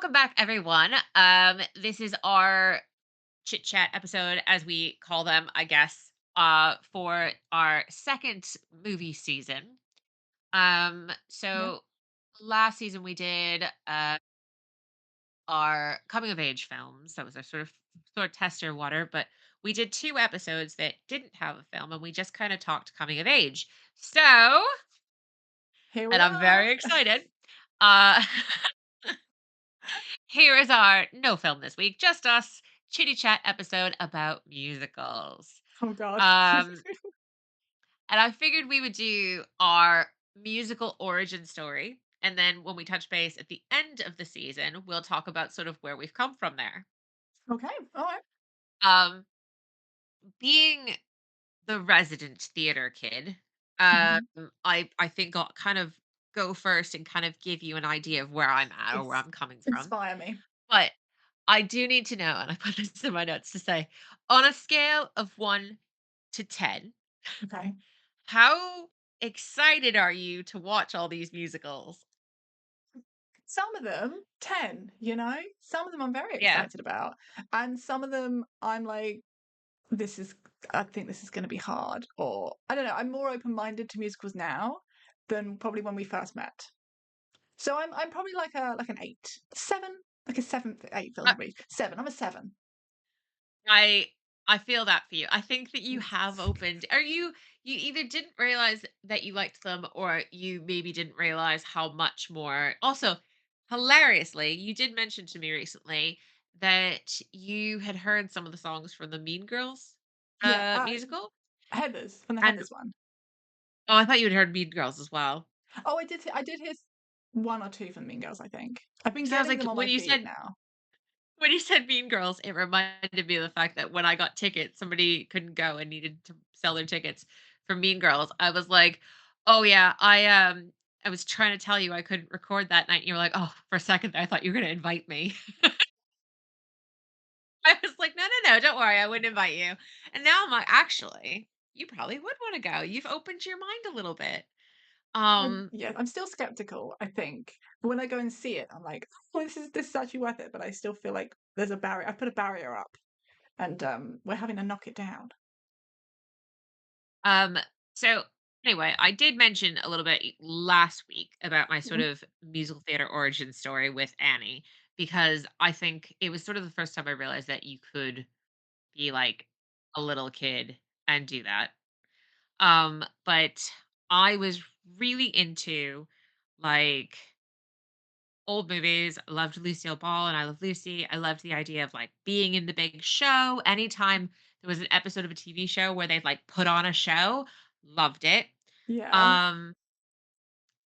welcome back, everyone. This is our chit chat episode, as we call them, I guess, for our second movie season. Yeah. So last season we did our coming of age films. That was our sort of tester water, but we did two episodes that didn't have a film, and we just kind of talked coming of age. So, Here we and I'm are. very excited. Uh, Here is our no film this week, just us chitty chat episode about musicals. Oh God. Um, and I figured we would do our musical origin story. And then when we touch base at the end of the season, we'll talk about sort of where we've come from there. Okay. All right. Um, being the resident theater kid, um, Mhm. I think I'll kind of go first and kind of give you an idea of where I'm at or where Ins- I'm coming from. Inspire me. But I do need to know, and I put this in my notes to say, on a scale of 1 to 10, Okay. how excited are you to watch all these musicals? Some of them, 10, some of them I'm very Yeah. excited about. And some of them I'm like, this is, I think this is going to be hard. Or I don't know. I'm more open minded to musicals now than probably when we first met. So I'm probably like an eight, seven, like a seventh, eight feels I like seven. I'm a seven. I I feel that for you. I think that you have Yes. opened, or you either didn't realize that you liked them, or you maybe didn't realize how much more. Also, hilariously, you did mention to me recently that you had heard some of the songs from the Mean Girls Yeah. musical. Heathers from the And Heathers one. oh, I thought you had heard Mean Girls as well. Oh, I did hear 1 or 2 from Mean Girls, I think. I've been Because I was getting like, them on my feed now. when you said Mean Girls, it reminded me of the fact that when I got tickets, somebody couldn't go and needed to sell their tickets for Mean Girls. I was like, "Oh yeah, I was trying to tell you I couldn't record that night." And you were like, "Oh, for a second there, I thought you were gonna invite me." I was like, "No, no, no, don't worry, I wouldn't invite you." And now I'm like, "Actually, you probably would wanna go. You've opened your mind a little bit." Um, Yeah, I'm still skeptical, I think. But when I go and see it, I'm like, "Oh, this is actually worth it," but I still feel like there's a barrier. I put a barrier up and, we're having to knock it down. Um, so anyway, I did mention a little bit last week about my sort Mhm. of musical theater origin story with Annie, because I think it was sort of the first time I realized that you could be like a little kid and do that. But I was really into like old movies. I loved Lucille Ball and I Love Lucy. I loved the idea of like being in the big show. Anytime there was an episode of a TV show where they'd like put on a show, loved it. Yeah. Um,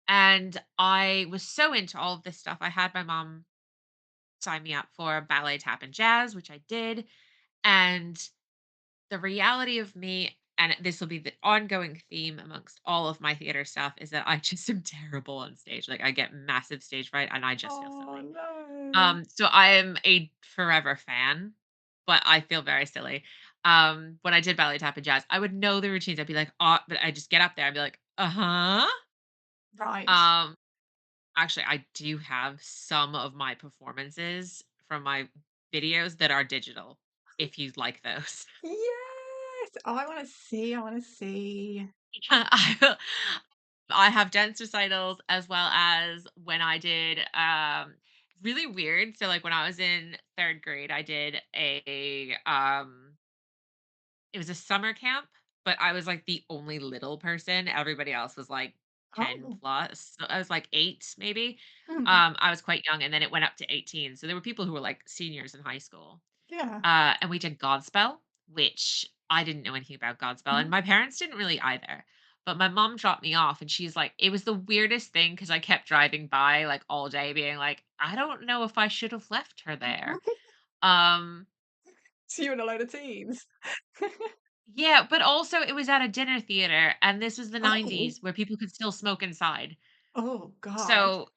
and I was so into all of this stuff. I had my mom sign me up for ballet, tap, and jazz, which I did. And the reality of me, and this will be the ongoing theme amongst all of my theater stuff, is that I just am terrible on stage. Like I get massive stage fright and I just feel Oh, silly. no. So I am a forever fan, but I feel very silly. When I did ballet, tap, and jazz, I would know the routines. I'd be like, oh, but I just get up there and be like, uh-huh. Right. Um, Actually, I do have some of my performances from my videos that are digital, if you'd like those. Yes! Oh, I wanna see. I I have dance recitals as well as when I did, really weird. So, like, when I was in 3rd grade, I did it was a summer camp, but I was, like, the only little person. Everybody else was, like, 10 Oh. plus. So I was, like, 8 maybe. Mm. I was quite young, and then it went up to 18. So there were people who were, like, seniors in high school. Yeah. And we did Godspell, which I didn't know anything about Godspell, and Mhm. my parents didn't really either. But my mom dropped me off, and she's like, it was the weirdest thing because I kept driving by like all day, being like, I don't know if I should have left her there. Um, So you and a load of teens. yeah, but also it was at a dinner theater, and this was the Oh. 90s where people could still smoke inside. Oh god. So,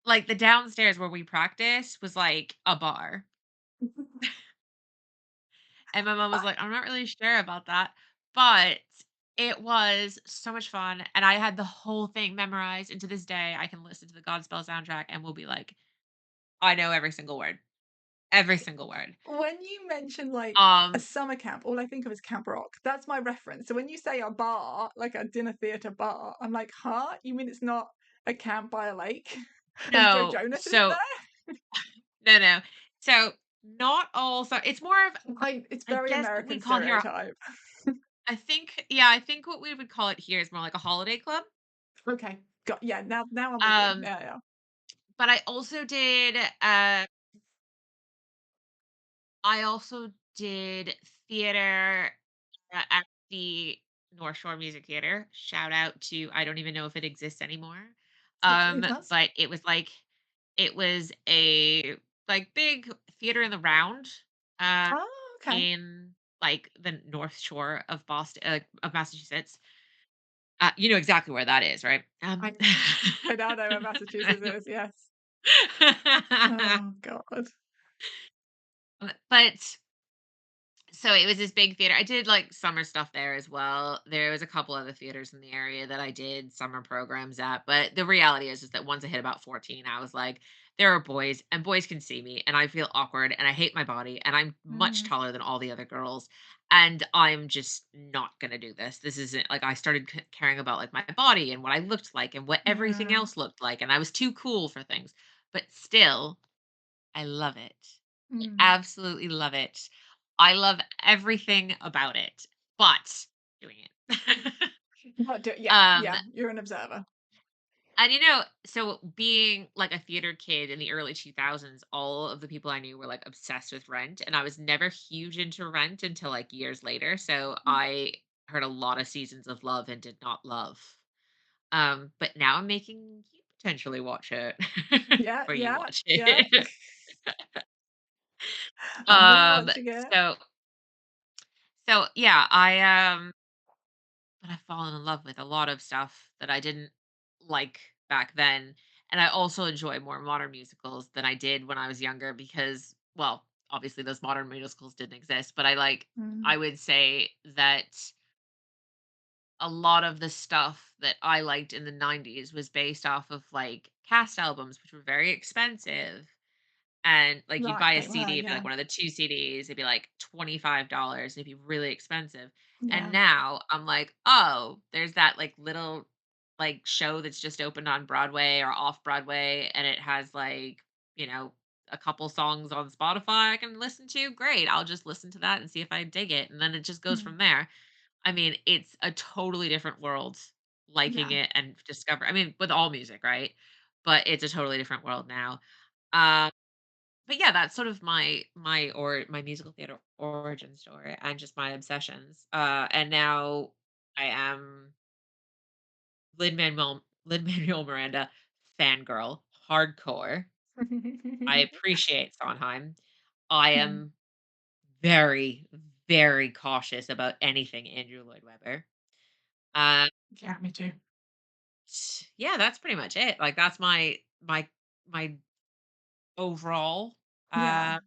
like, the downstairs where we practiced was like a bar. And my mom was like, "I'm not really sure about that." But it was so much fun, and I had the whole thing memorized, and to this day, I can listen to the Godspell soundtrack and we'll be like, I know every single word. Every single word. When you mention, like, a Um, summer camp, all I think of is Camp Rock. That's my reference. So when you say a bar, like a dinner theater bar, I'm like, "Huh? You mean it's not a camp by a lake and Joe no. Jonas isn't So there?" no, no. So not all so it's more of It's I very guess what we American call here stereotype. I think yeah, I think what we would call it here is more like a holiday club. Okay. Got yeah, now I'm with you. Um, Yeah, yeah. but I also did theater at the North Shore Music Theater. Shout out to I don't even know if it exists anymore. Hopefully it does. But it was a like big theater in the round uh Oh, okay. in like the North Shore of Boston of Massachusetts. You know exactly where that is, right? I I now know where Massachusetts is, yes. Oh god. but so it was this big theater. I did like summer stuff there as well. There was a couple other theaters in the area that I did summer programs at. But the reality is that once I hit about 14, I was like, there are boys and boys can see me and I feel awkward and I hate my body and I'm much Mm, taller than all the other girls. And I'm just not going to do this. This isn't like I started caring about like my body and what I looked like and what everything yeah. else looked like. And I was too cool for things. But still, I love it. I Mm. absolutely love it. I love everything about it, but doing it. Not do yeah, um, yeah, you're an observer. and so being like a theater kid in the early 2000s, all of the people I knew were like obsessed with Rent, and I was never huge into Rent until like years later. So Mm. I heard a lot of seasons of Love and did not love. But now I'm making you potentially watch it Yeah, or you yeah, watch yeah. it. I'm gonna be um, watching it. so yeah, but I've fallen in love with a lot of stuff that I didn't like back then. And I also enjoy more modern musicals than I did when I was younger because, well, obviously those modern musicals didn't exist, but Mm. I would say that a lot of the stuff that I liked in the 90s was based off of like cast albums, which were very expensive. And, like, you'd Right, buy a they were, CD, it'd be, yeah. like, one of the 2 CDs, it'd be, like, $25, it'd be really expensive, and Yeah. now I'm like, "Oh, there's that, like, little, like, show that's just opened on Broadway or off Broadway, and it has, like, you know, a couple songs on Spotify I can listen to, great, I'll just listen to that and see if I dig it," and then it just goes Mm. from there. I mean, it's a totally different world liking Yeah. it and I mean, with all music, right? But it's a totally different world now. Um but yeah, that's sort of my musical theater origin story and just my obsessions. And now I am Lin Manuel Miranda fangirl, hardcore. I appreciate Sondheim. I Mm. am very, very cautious about anything Andrew Lloyd Webber. Uh, Yeah, me too. yeah, that's pretty much it. Like that's my overall. Yeah.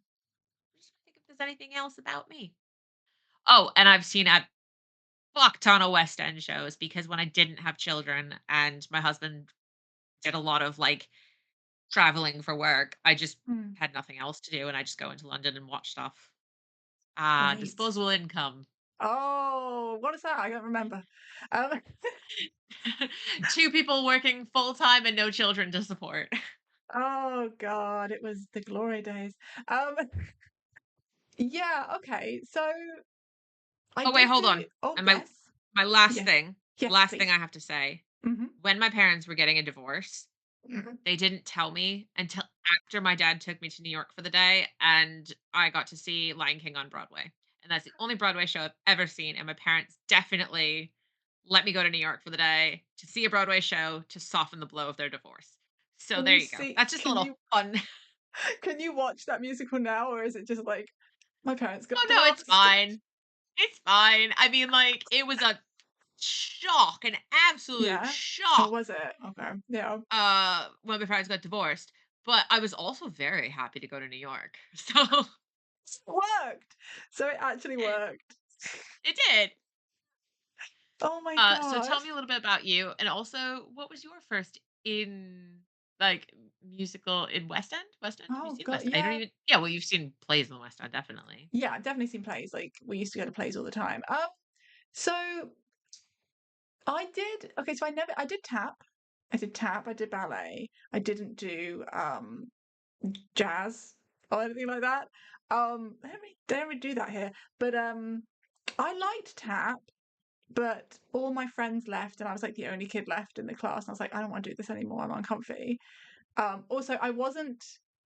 Just think if there's anything else about me. Oh, and I've seen a fuck ton of West End shows because when I didn't have children and my husband did a lot of like traveling for work, I just Mm. had nothing else to do and I just go into London and watch stuff. Great. Disposable income. Oh, what is that? I don't remember. Um, Two people working full time and no children to support. oh god, it was the glory days. Um, yeah, okay. So I Oh wait, did hold do on. oh And yes. my Yes. Yes, last thing please. I have to say. Mhm. When my parents were getting a divorce, Mhm. they didn't tell me until after my dad took me to New York for the day, and I got to see Lion King on Broadway, and that's the only Broadway show I've ever seen, and my parents definitely let me go to New York for the day to see a Broadway show to soften the blow of their divorce. So Can there you you go. see That's just a little fun. can you watch that musical now, or is it just like, my parents got Oh, no, it's divorced? fine. It's fine. I mean, like, it was a shock, an absolute Yeah? Or shock, was it? Okay. Yeah. when my parents got divorced, but I was also very happy to go to New York. So Worked! So it actually worked. it did. Oh my So god. tell me a little bit about you, and also, what was your first in? like, musical in West End? West End? Have you Oh seen god, West I don't yeah. even yeah, well, you've seen plays in the West End, definitely. Yeah, I've definitely seen plays, like, we used to go to plays all the time. So I did okay, so I did tap. I did tap, I did ballet. I didn't do, jazz or anything like that. They don't really do that here, but, I liked tap, but all my friends left, and I was, like, the only kid left in the class, and I was like, "I don't wanna do this anymore, I'm uncomfy." Also, I wasn't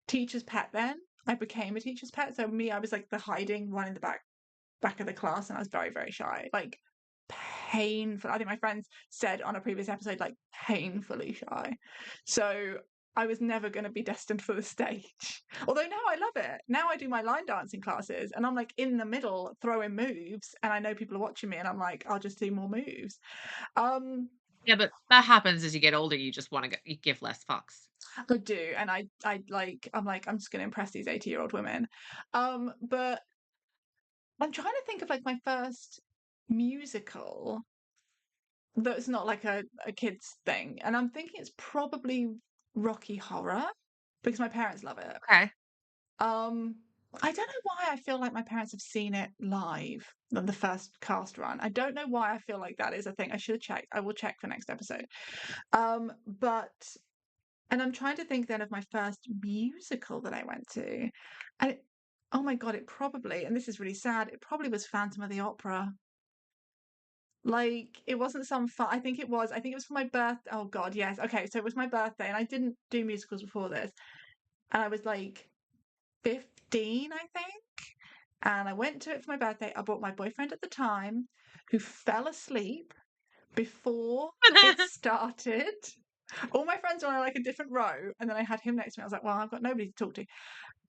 teacher's pet then. I became a teacher's pet, so me, I was, like, the hiding one in the back of the class, and I was very, very shy, like, painful. I think my friends said on a previous episode, like, painfully shy. So I was never going to be destined for the stage. Although now I love it. Now I do my line dancing classes, and I'm like in the middle throwing moves, and I know people are watching me, and I'm like, I'll just do more moves. Um, Yeah, but that happens as you get older, you just wanna you give less fucks. I do, and I'm just going to impress these 80-year-old women. But I'm trying to think of like my first musical that's not like a kids thing, and I'm thinking it's probably Rocky Horror because my parents love it. Okay. Um, I don't know why I feel like my parents have seen it live, the first cast run. I don't know why I feel like that is a thing. I should have checked. I will check for next episode. But and I'm trying to think then of my first musical that I went to, and oh my god, it probably, and this is really sad, it probably was Phantom of the Opera. Like, it wasn't some fun I think it was for my birth oh god, yes, okay, so it was my birthday, and I didn't do musicals before this, and I was, like, 15, I think, and I went to it for my birthday. I brought my boyfriend at the time, who fell asleep before it started. All my friends were on, like, a different row, and then I had him next to me. I was like, "Well, I've got nobody to talk to."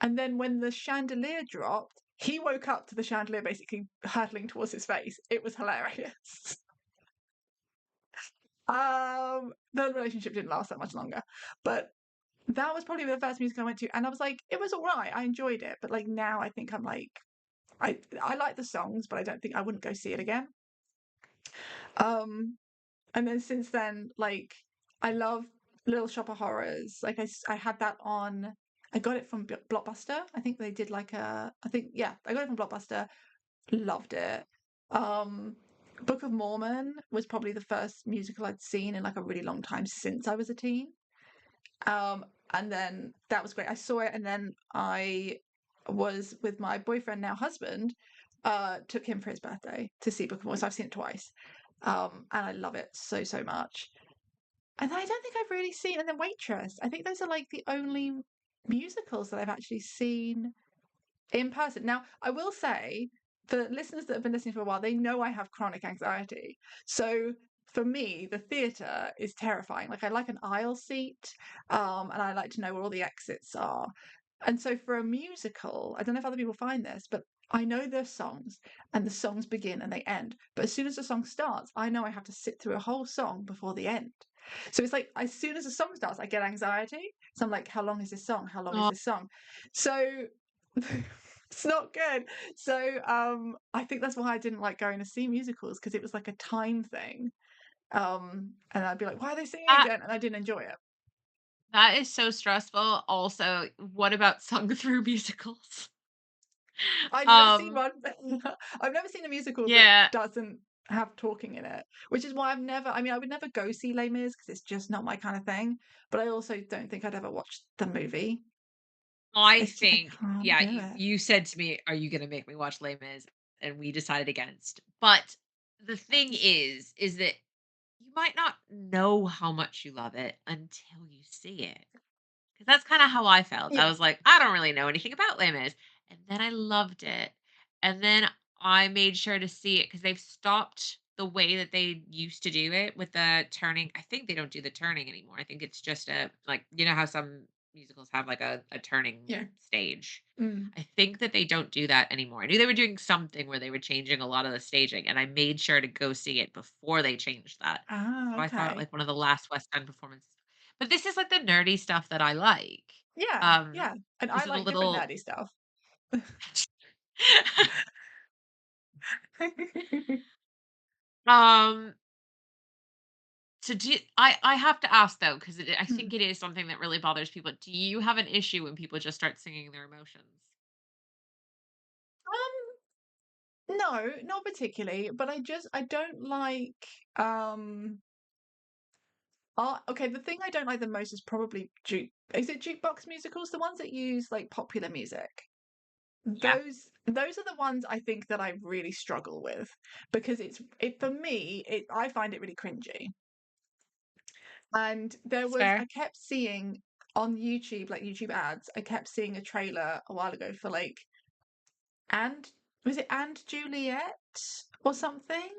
And then when the chandelier dropped, he woke up to the chandelier basically hurtling towards his face. It was hilarious. The relationship didn't last that much longer, but that was probably the first music I went to, and I was like, it was all right. I enjoyed it, but like now, I think I'm like, I like the songs, but I don't think I wouldn't go see it again. Um, and then since then, like I love Little Shop of Horrors. Like I had that on. I got it from Blockbuster. I think they did like a. I think yeah, I got it from Blockbuster. Loved it. Um, Book of Mormon was probably the first musical I'd seen in like a really long time since I was a teen. Um, and then that was great. I saw it, and then I was with my boyfriend, now husband, took him for his birthday to see Book of Mormon. So I've seen it twice. And I love it so, so much. And I don't think I've really seen, and then Waitress. I think those are like the only musicals that I've actually seen in person. Now, I will say, for listeners that have been listening for a while, they know I have chronic anxiety. So for me, the theatre is terrifying. Like I like an aisle seat, and I like to know where all the exits are. And so for a musical, I don't know if other people find this, but I know the songs, and the songs begin and they end. But as soon as the song starts, I know I have to sit through a whole song before the end. So it's like as soon as the song starts, I get anxiety. So I'm like, how long is this song? How long is Oh, this song? So it's not good. So I think that's why I didn't like going to see musicals, because it was like a time thing. And I'd be like, why are they singing that again? And I didn't enjoy it. that is so stressful. Also, what about sung through musicals? I've never seen Um, one. I've never seen a musical that yeah, doesn't have talking in it, which is why I mean, I would never go see Les Mis because it's just not my kind of thing. But I also don't think I'd ever watch the movie. I I think can't yeah, do you it. you said to me, "Are you gonna make me watch Les Mis?" And we decided against. But the thing is that you might not know how much you love it until you see it. 'Cause that's kinda how I felt. I Yeah, was like, "I don't really know anything about Les Mis," and then I loved it, and then I made sure to see it because 'cause they've stopped the way that they used to do it with the turning. I think they don't do the turning anymore. I think it's just a like, you know how some musicals have, like, a turning yeah. stage? Mm. I think that they don't do that anymore. I knew they were doing something where they were changing a lot of the staging, and I made sure to go see it before they changed that. Ah, So I saw it, okay. like, one of the last West End performances. But this is, like, the nerdy stuff that I like. Yeah, Um, yeah. And I these are the like different little nerdy stuff. um, So I have to ask though, because I Hmm. think it is something that really bothers people. Do you have an issue when people just start singing their emotions? No, not particularly, but I don't like, okay, the thing I don't like the most is probably is it jukebox musicals? The ones that use, like, popular music. Yeah, Those are the ones I think that I really struggle with because for me, I find it really cringy. And that's fair. I kept seeing on YouTube, like YouTube ads, I kept seeing a trailer a while ago for like and was it and Juliet or something?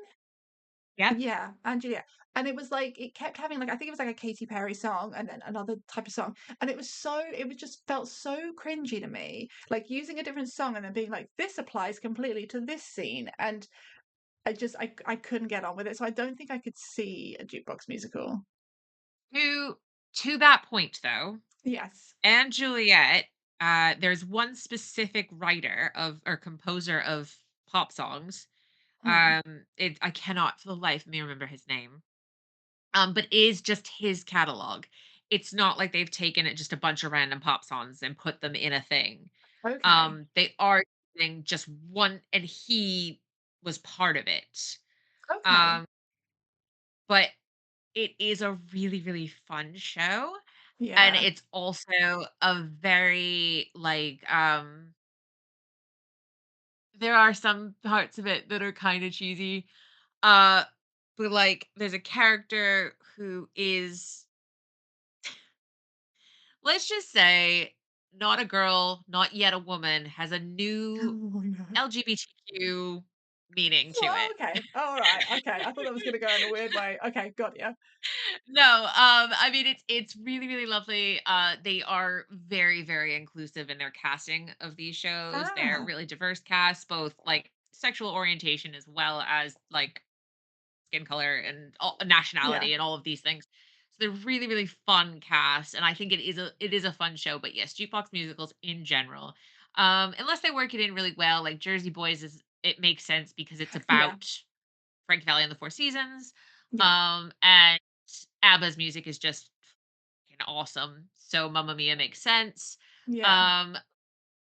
Yep. Yeah, and Juliet. And it was like it kept having like I think it was like a Katy Perry song and then another type of song. And it was just felt so cringy to me. Like using a different song and then being like, this applies completely to this scene. And I couldn't get on with it. So I don't think I could see a jukebox musical. To to that point though, Yes. and Juliet, there's one specific writer of or composer of pop songs. Hmm. I cannot for the life of me remember his name. But is just his catalog. It's not like they've taken it just a bunch of random pop songs and put them in a thing. Okay. They are using just one, and he was part of it. Okay. Um, but it is a really, really fun show, and Yeah. it's also a very, there are some parts of it that are kinda cheesy, uh, but, like, there's a character who is, let's just say, not a girl, not yet a woman, has a Oh new no. LGBTQ meaning to Oh, it. okay. All right. Okay. I thought that was going to go in a weird way. Okay. Got you. No, I mean it's really really lovely. They are very very inclusive in their casting of these shows. They're Ah. really diverse cast, both like sexual orientation as well as like skin color and Yeah. nationality and all of these things. So they're really really fun cast, and I think it is a fun show. But yes, jukebox musicals in general, unless they work it in really well, like Jersey Boys is it makes sense because it's Yeah. about Frank Valley and the Four Seasons. Yeah. And ABBA's music is just fucking awesome. So Mamma Mia makes sense. Yeah. Um,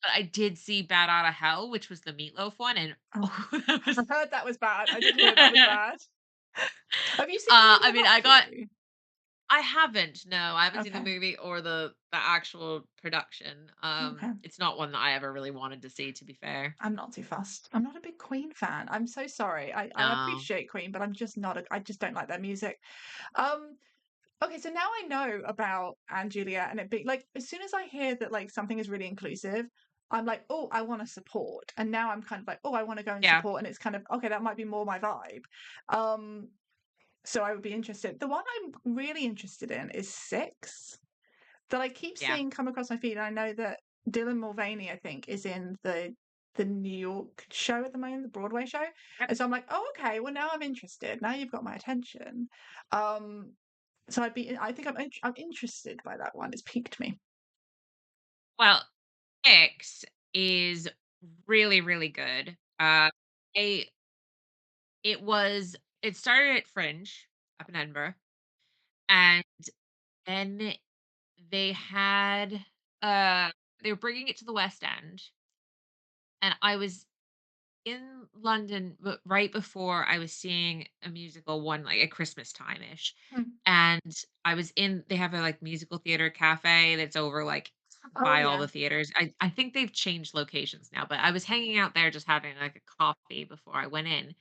but I did see Bad Outta Hell, which was the Meatloaf one, and Oh, oh, that was. I heard that was bad. I did hear that was bad. Have you seen the movie I of mean, I got. Roxy? I haven't. No, I haven't seen the Okay. movie or the actual production. Okay. It's not one that I ever really wanted to see. To be fair, I'm not too fussed. I'm not a big Queen fan. I'm so sorry. I no. appreciate Queen, but I'm just not I just don't like their music. Um, okay, so now I know about Anne Julia and it be like as soon as I hear that like something is really inclusive, I'm like, oh, I want to support. And now I'm kind of like, oh, I want to go and Yeah, support. And it's kind of okay, that might be more my vibe. Um, so I would be interested. The one I'm really interested in is Six that I keep yeah. seeing come across my feed. And I know that Dylan Mulvaney, I think, is in the New York show at the moment, the Broadway show. Yep. And so I'm like, oh, okay, well now I'm interested. Now you've got my attention. Um, so I think I'm interested by that one. It's piqued me. Well, X is really really good. I It was it started at Fringe up in Edinburgh, and then they had, uh they were bringing it to the West End, and I was in London, but right before I was seeing a musical one, like, at Christmas time-ish, Mm. and I was in they have a, like, musical theater cafe that's over, like, Oh by all yeah, the theaters. I think they've changed locations now, but I was hanging out there just having, like, a coffee before I went in,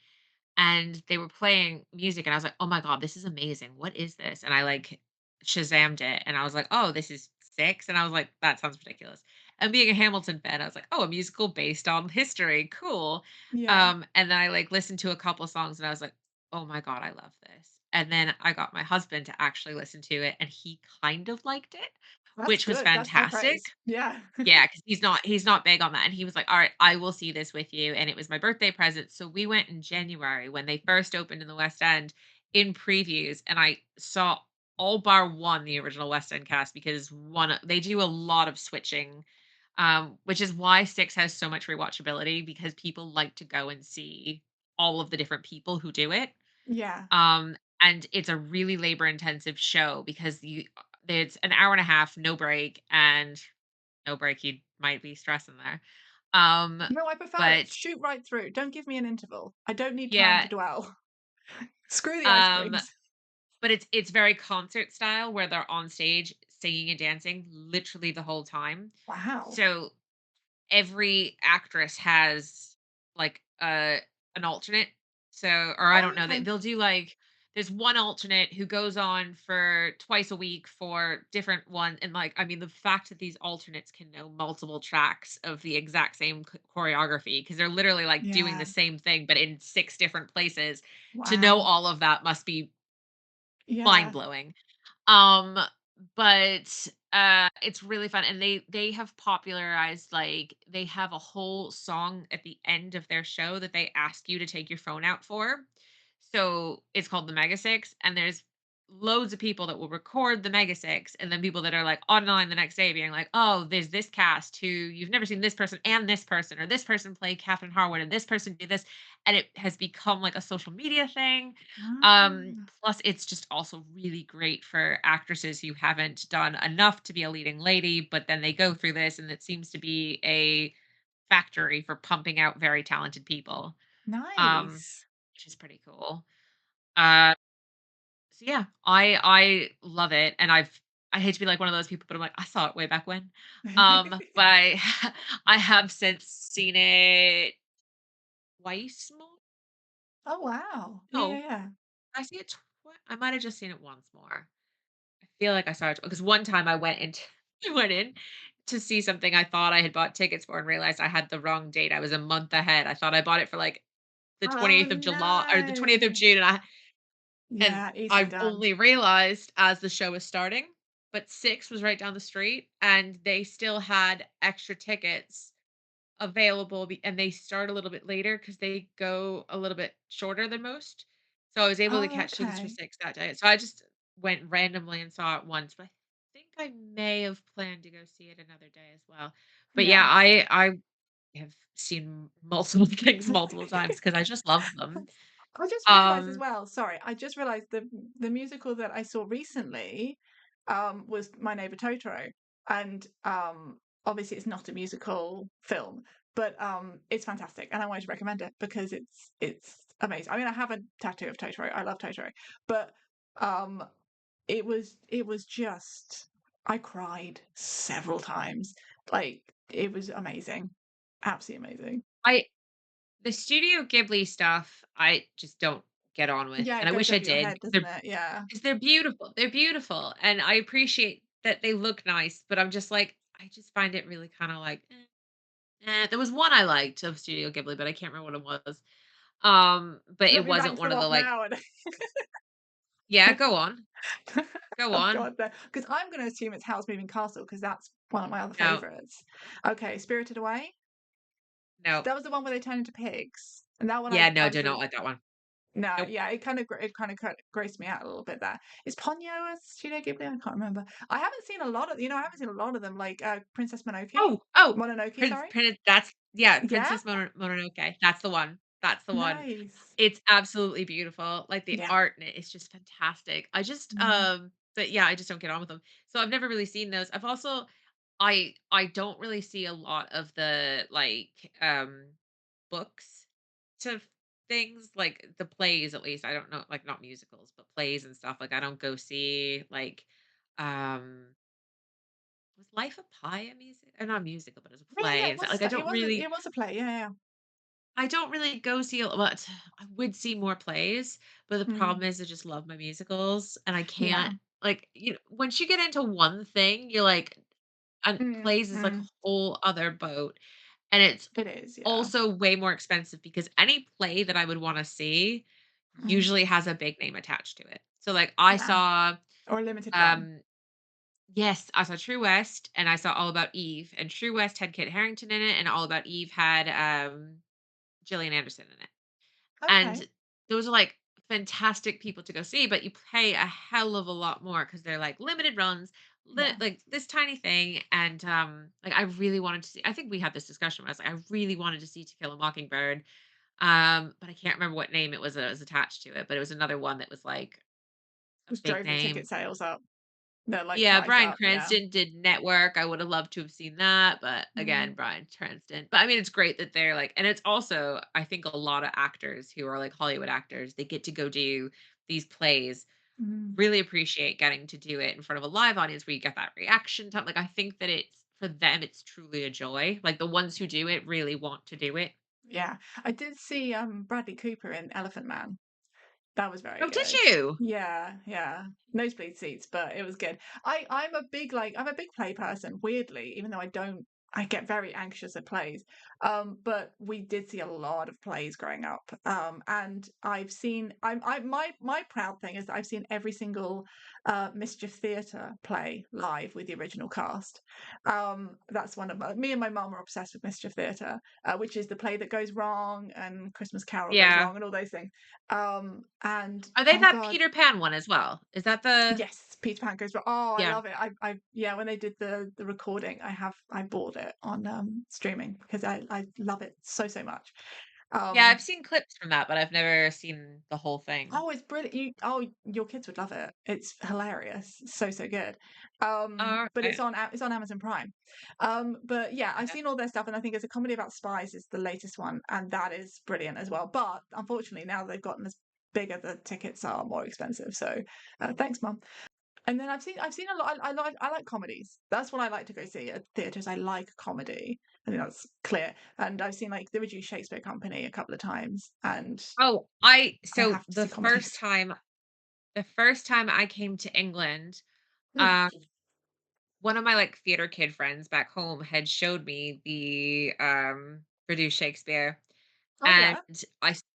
and they were playing music and I was like, "Oh my god, this is amazing. What is this?" And I like Shazammed it and I was like, "Oh, this is 6." And I was like, "That sounds ridiculous." And being a Hamilton fan, I was like, "Oh, a musical based on history. Cool." yeah. And then I like listened to a couple songs and I was like, "Oh my god, I love this." And then I got my husband to actually listen to it and he kind of liked it, That's which was good. That's high praise. fantastic. Yeah. Yeah, because he's not big on that, and he was like, "Alright, I will see this with you," and it was my birthday present, so we went in January when they first opened in the West End in previews, and I saw all bar 1 the original West End cast because they do a lot of switching, which is why 6 has so much rewatchability because people like to go and see all of the different people who do it. Yeah. and it's a really labor intensive show because it's an hour and a half, no break, and no break, you might be stressing there. Um, No, I prefer it. but Shoot right through. Don't give me an interval. I don't need time yeah, to dwell. Screw the ice um, creams. but it's very concert style where they're on stage singing and dancing literally the whole time. Wow. So every actress has like an alternate. So or I Oh, don't know, okay. they'll do like there's one alternate who goes on for twice a week for different one and like I mean the fact that these alternates can know multiple tracks of the exact same choreography because they're literally like doing the Yeah. same thing but in six different places to know Wow. all of that must be mind Yeah. blowing. Um, but, it's really fun, and they have popularized, like they have a whole song at the end of their show that they ask you to take your phone out for. So, it's called the Mega Six, and there's loads of people that will record the Mega Six, and then people that are, like, online the next day being like, "Oh, there's this cast who you've never seen this person, or this person played Catherine Harwood, and this person did this," and it has become, like, a social media thing. Ah, Plus it's just also really great for actresses who haven't done enough to be a leading lady, but then they go through this and it seems to be a factory for pumping out very talented people. Um, nice. which is pretty cool. Uh, so yeah, I love it and I hate to be like one of those people, but I'm like, I saw it way back when. But I I have since seen it twice more. Oh, wow. Yeah, yeah, No, yeah. I see it I might have just seen it once more. I feel like I saw it because one time I went into I went in to see something I thought I had bought tickets for and realized I had the wrong date. I was a month ahead. I thought I bought it for like the Oh, 28th of July or the 20th of no. June and Yeah, easily I done. only realized as the show was starting, but 6 was right down the street and they still had extra tickets available and they start a little bit later because they go a little bit shorter than most. So I was able to Oh, catch tickets for okay. 6 that day. So I just went randomly and saw it once, but I think I may have planned to go see it another day as well. But yeah, Yeah. I have seen multiple things multiple times because I just love them. I just realized as Um, well, sorry, I just realized the musical that I saw recently was My Neighbor Totoro. And obviously it's not a musical film, but it's fantastic and I wanted to recommend it because it's amazing. I mean, I have a tattoo of Totoro. I love Totoro. But um it was just I cried several times. Like it was amazing. Absolutely amazing. I the Studio Ghibli stuff, I just don't get on with, Yeah, and it I goes wish I over your did head, doesn't it? Yeah. 'cause they're beautiful. They're beautiful, and I appreciate that they look nice, but I'm just like, I just find it really kinda like, There was one I liked of Studio Ghibli, but I can't remember what it was. But Let it me wasn't rank one them of the, off like now. Yeah, go on. Go Oh on. God, because I'm going to assume it's Howl's Moving Castle because that's one of my other No, favorites. Okay, Spirited Away. no. That was the one where they turn into pigs, and that one Yeah, I no, was do not really like that one. no, Nope. yeah, it kind of grossed me out a little bit. There is Ponyo a Studio Ghibli. I can't remember. I haven't seen a lot of I haven't seen a lot of them like Princess Mononoke. Sorry. That's yeah, Yeah, Princess Mononoke. That's the one. That's the one. nice. It's absolutely beautiful. Like, the Yeah. art in it is just fantastic. Mm. But yeah, I just don't get on with them. So I've never really seen those. I've also I don't really see a lot of the, like, books to things, like, the plays, at least. I don't know like, not musicals, but plays and stuff. Like, I don't go see, like, um was Life of Pi a music not a musical, but it was a Yeah, yeah, yeah. play It and stuff. was Like, it was it was a play. Yeah, I don't really go see a lot. I would see more plays, but the yeah. Mm. problem is I just love my musicals and I Yeah. can't like, once you get into one thing, you're like and Mm, plays is like a mm. whole other boat. And it's It is. Yeah. also way more expensive because any play that I would want to see Mm. usually has a big name attached to it. So like I Yeah. saw Or a limited run. um yes, I saw True West and I saw All About Eve and True West had Kit Harington in it and All About Eve had Gillian Anderson in it. Okay. And those are, like, fantastic people to go see, but you pay a hell of a lot more because 'cause they're, like, limited runs, Yeah. like, this tiny thing, and, like, I really wanted to see I think we had this discussion where I was like, I really wanted to see To Kill a Mockingbird, but I can't remember what name it was that was attached to it, but it was another one that was, like a Just big drove the name. ticket sales up. They're like Yeah, priced Bryan up, yeah. Cranston did Network. I would have loved to have seen that, but again, Mm, Bryan Cranston. But I mean, it's great that they're like, and it's also, I think a lot of actors who are like Hollywood actors, they get to go do these plays, mm. really appreciate getting to do it in front of a live audience where you get that reaction time. Like, I think that it's for them, it's truly a joy. Like, the ones who do it really want to do it. Yeah. I did see, Bradley Cooper in Elephant Man. That was very Oh, did good. you? Yeah, yeah. Nosebleed seats, but it was good. I'm a big I'm a big play person, weirdly, even though I get very anxious at plays. But we did see a lot of plays growing up. And I've seen my proud thing is that I've seen every single Mischief Theatre play live with the original cast. That's one of me and my mum are obsessed with Mischief Theatre, which is the play that goes wrong and Christmas Carol goes Yeah. wrong and all those things. And Are they oh that god, Peter Pan one as well? Is that the yes, Peter Pan goes wrong. Oh, I yeah. love it. Yeah, when they did the recording, I bought it on streaming because I love it so much. Yeah, Um, I've seen clips from that, but I've never seen the whole thing. oh, it's brilliant. Your kids would love it. It's hilarious. So good. Oh, But okay. it's on Amazon Prime. But yeah, I've Okay. seen all their stuff, and I think it's a comedy about spies is the latest one, and that is brilliant as well. But unfortunately, now they've gotten as bigger, the tickets are more expensive. So, thanks, mum. And then I've seen a lot. I like comedies. That's what I like to go see at theaters. I like comedy. I think that's clear. And I've seen like the Reduced Shakespeare Company a couple of times, and Oh, I I so have to see comedies. the first time I came to England, Mm. um, one of my, like, theater kid friends back home had showed me the, Reduced Shakespeare, Oh and yeah!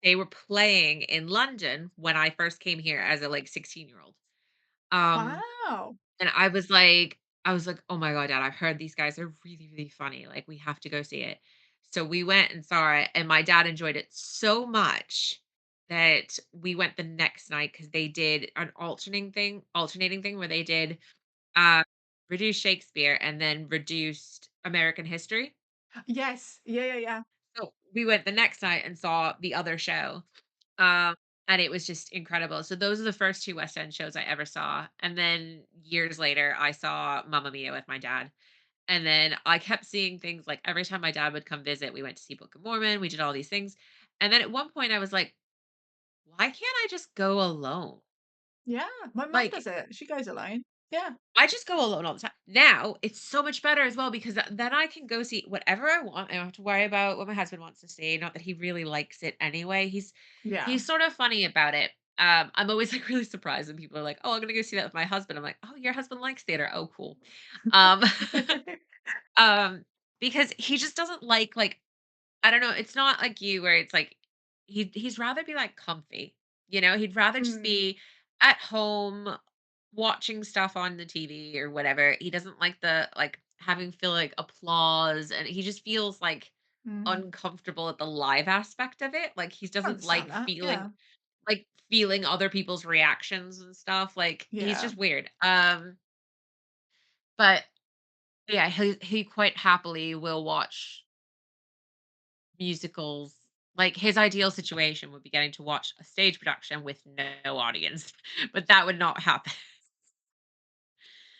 they were playing in London when I first came here as a, like, 16-year-old. Um Wow. And I was like, "Oh my god, dad, I've heard these guys are really, really funny. Like, we have to go see it." So we went and saw it, and my dad enjoyed it so much that we went the next night because they did an alternating thing where they did uh reduced Shakespeare and then reduced American history. Yes. Yeah. So we went the next night and saw the other show. Um, and it was just incredible. So those are the first 2 West End shows I ever saw, and then years later, I saw Mamma Mia with my dad, and then I kept seeing things like every time my dad would come visit, we went to see Book of Mormon, we did all these things, and then at one point, I was like, "Why can't I just go alone?" Yeah. My mum does Like, it. She goes alone. Yeah. I just go alone all the time. Now, it's so much better as well because then I can go see whatever I want. I don't have to worry about what my husband wants to see. Not that he really likes it anyway. Yeah. He's sort of funny about it. I'm always like really surprised when people are like, "Oh, I'm gonna go see that with my husband." I'm like, "Oh, your husband likes theater. Oh, cool." Um, um, because he just doesn't like I don't know. It's not like you where it's like he's rather be like comfy. He'd rather just Mm, be at home watching stuff on the TV or whatever. He doesn't like the like having feel like applause and he just feels like mm. uncomfortable at the live aspect of it. Like he I doesn't understand that. Yeah. like feeling other people's reactions and stuff. Like he's Yeah. just weird. But yeah, he quite happily will watch musicals. Like his ideal situation would be getting to watch a stage production with no audience, but that would not happen.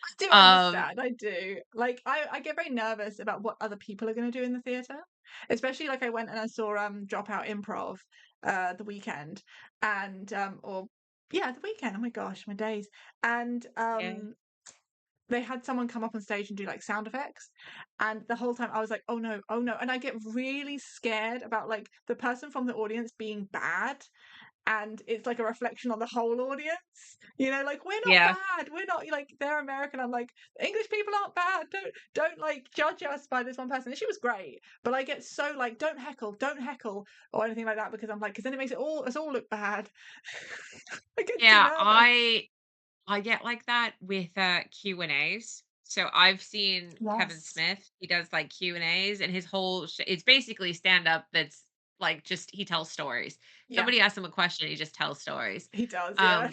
I do Um, understand, I do. Like, I get very nervous about what other people are gonna do in the theatre, especially, like, I went and I saw, Dropout Improv, the weekend, and, or yeah, the weekend, oh my gosh, my days, and, yeah, they had someone come up on stage and do, like, sound effects, and the whole time I was like, oh no," and I get really scared about, like, the person from the audience being bad, and it's like a reflection on the whole audience. Like we're not yeah, bad. We're not like they're American. I'm like English people aren't bad. Don't like judge us by this one person. And she was great, but I get so like don't heckle or anything like that because I'm like because then it makes us all look bad. I get too yeah. nervous. I get like that with Q&As. So I've seen Kevin Yes. Smith. He does like Q&As, and his whole it's basically stand up. That's like just he tells stories. Yeah, Somebody asks him a question, he just tells stories. he does. Yeah.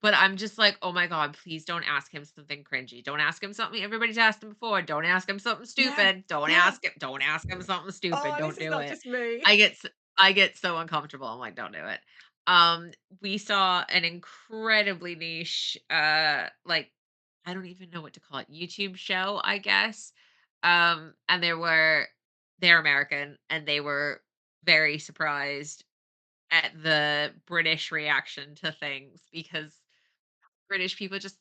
But I'm just like, "Oh my god, please don't ask him something cringy. Don't ask him something everybody's asked him before. Don't ask him something Yeah. stupid. Yeah. Don't ask him something stupid. Oh, Don't this is do not it." just me. I get s I get so uncomfortable. I'm like, "Don't do it." Um, we saw an incredibly niche, like, I don't even know what to call it, YouTube show, I guess. And they're American and they were very surprised at the British reaction to things because British people just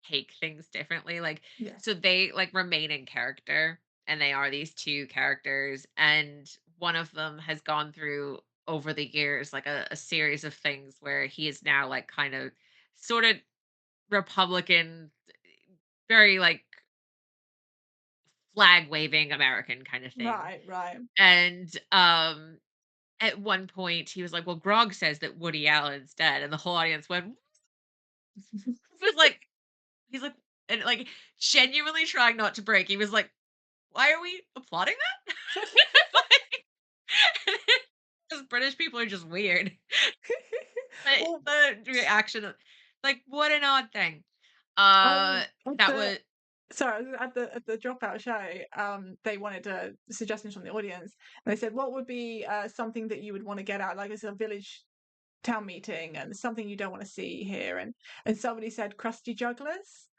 take things differently. Like, Yeah. so they like remain in character and they are these two characters. And one of them has gone through over the years like a series of things where he is now like kind of sort of Republican, very like flag waving American kind of thing. Right, right. And at one point he was like, well, Grog says that Woody Allen's dead. And the whole audience went, was like, he's like, and like genuinely trying not to break. He was like, "Why are we applauding that?" Like, because British people are just weird. But Well, the reaction, like, what an odd thing. I Uh, was at that the was sorry, I was at the Dropout show, they wanted, suggestions from the audience, and they said, "What would be, something that you would wanna get out, like, it's a village town meeting and something you don't wanna see here," and somebody said, "Crusty jugglers."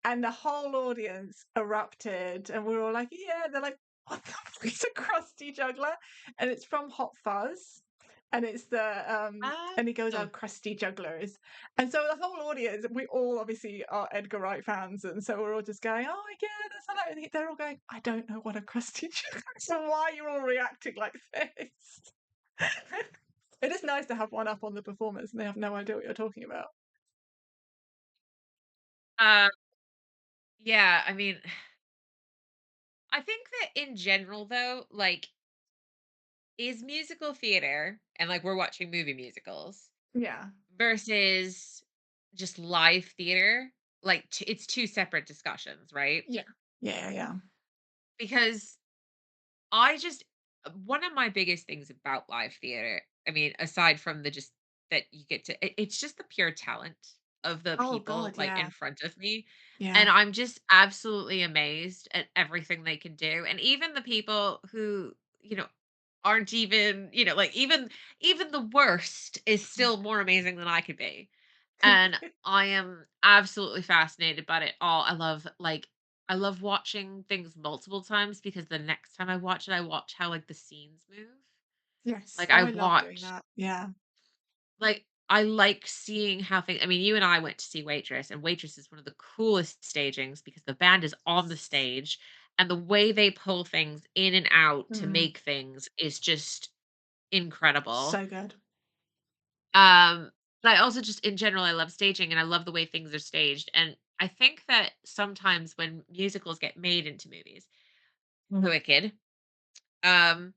And the whole audience erupted, and we were all like, "Yeah." They're like, "What the fuck is a crusty juggler?" And it's from Hot Fuzz, and it's and he goes, oh, "Oh, crusty jugglers." And so the whole audience, we all obviously are Edgar Wright fans, and so we're all just going, "Oh yeah, that's hilarious." And they're all going, "I don't know what a crusty juggler is, so why are you all reacting like this?" It is nice to have one up on the performers, and they have no idea what you're talking about. uh, yeah. I mean, I think that in general, though, like, is musical theater and like we're watching movie musicals Yeah. versus just live theater, like, it's 2 separate discussions, right? Yeah. Yeah, yeah. Because I just one of my biggest things about live theater, I mean, aside from the just that you get to it's just the pure talent of the Oh people, god, like, in yeah. front of me, and Yeah. I'm just absolutely amazed at everything they can do, and even the people who, aren't even, like, even the worst is still more amazing than I could be. And I am absolutely fascinated by it all. I love watching things multiple times because the next time I watch it, I watch how like the scenes move. Yes. Like Oh, I I love doing watch that. Yeah. like I like seeing how things I mean, you and I went to see Waitress, and Waitress is one of the coolest stagings because the band is on the Yes. stage and the way they pull things in and out to Mm, make things is just incredible. so good. Um, but I also just in general, I love staging and I love the way things are staged. And I think that sometimes when musicals get made into movies, Wicked, um,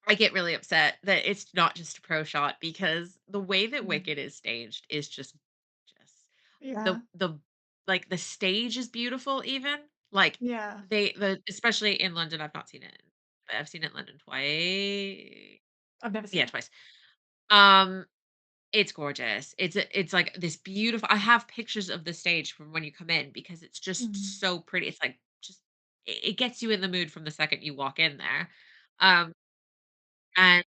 I get really upset that it's not just a pro shot because the way that Mm. Wicked is staged is just Yeah. the like the stage is beautiful even. Like Yeah. the especially in London, I've not seen it, but I've seen it in London twice. I've never Yeah, seen it. twice. Um It's gorgeous. It's like this beautiful I have pictures of the stage from when you come in because it's Mm. just so pretty. It's like just it gets you in the mood from the second you walk in there. Um, and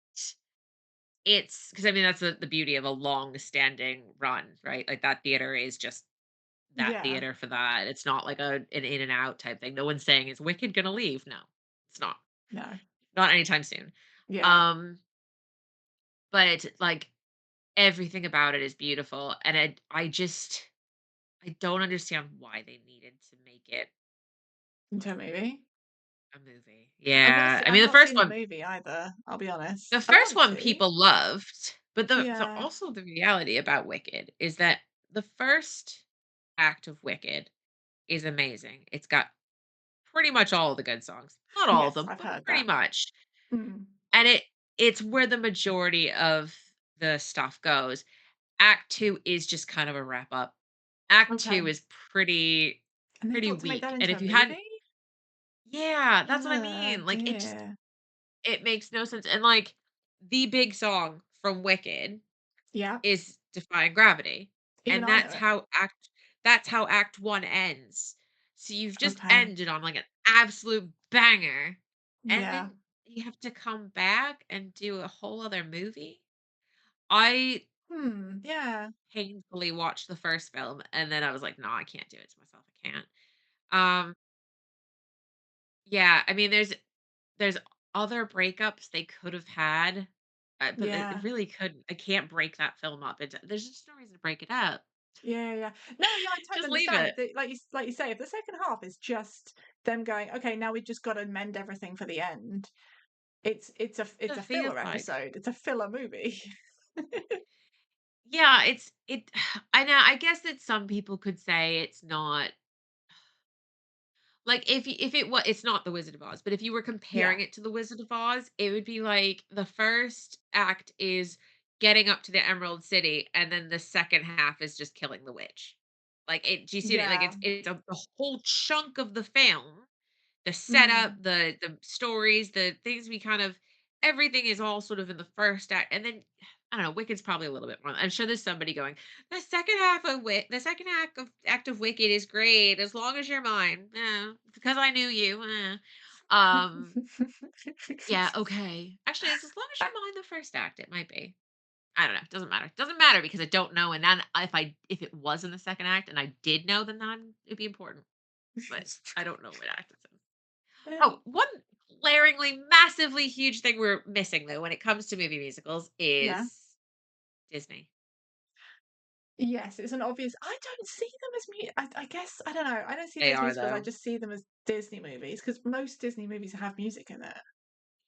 it's because I mean that's the beauty of a long standing run, right? Like that theater is just that Yeah. theater for that. It's not like an in and out type thing. No one's saying is Wicked gonna leave? No, it's not. No. Not anytime soon. Yeah. Um, but like everything about it is beautiful, and I don't understand why they needed to make it Into a movie. a movie. Yeah. I I've mean, not seen the movie either, I'll be the honest. I first want one to. people loved, but Yeah. also the reality about Wicked is that the first act of Wicked is amazing. It's got pretty much all the good songs. Not all of Yes, them, I've but heard pretty that. much. Mm. And it's where the majority of the stuff goes. Act 2 is just kind of a wrap up. Act Okay. 2 is And they pretty thought to make that weak. And into a if you hadn't movie? yeah, that's what I Oh mean. Like dear. it makes no sense. And like the big song from Wicked Yeah. is Defying Gravity. Even And I know it. that's how act 1 ends. So you've just Okay. ended on like an absolute banger and Yeah. then you have to come back and do a whole other movie. I Yeah. painfully watched the first film, and then I was like, "No, I can't do it to myself. I can't." Um, yeah, I mean, there's other breakups they could have had, but it Yeah. really couldn't. I can't break that film up. There's just no reason to break it up. Yeah, yeah. No, yeah, I totally Just leave understand. it. If they, like you say, if the second half is just them going, okay, now we just got to mend everything for the end. It's It a feels filler like. episode. It's a filler movie. Yeah, it. I know. I guess that some people could say it's not like if it was, it's not the Wizard of Oz, but if you were Yeah, comparing it to the Wizard of Oz, it would be like the first act is getting up to the Emerald City, and then the second half is just killing the witch. Like it, do you see it? Like yeah. it's a whole chunk of the film, the setup, Mm. the stories, the things we kind of everything is all sort of in the first act, and then I don't know. Wicked's probably a little bit more. I'm sure there's somebody going. The second act of Wicked is great as long as you're mine. Because I knew you. Yeah, okay. Actually, it's as long as you're mine. The first act, it might be. I don't know. Doesn't matter. Doesn't matter because I don't know. And then if it was in the second act and I did know, then it'd be important. But I don't know what act it's in. Oh, one glaringly, massively huge thing we're missing though when it comes to movie musicals Yeah. is Disney. Yes, it's an obvious. I don't see them as I guess I don't know. I don't see them They as are musicals. I though. just see them as Disney movies because most Disney movies have music in it.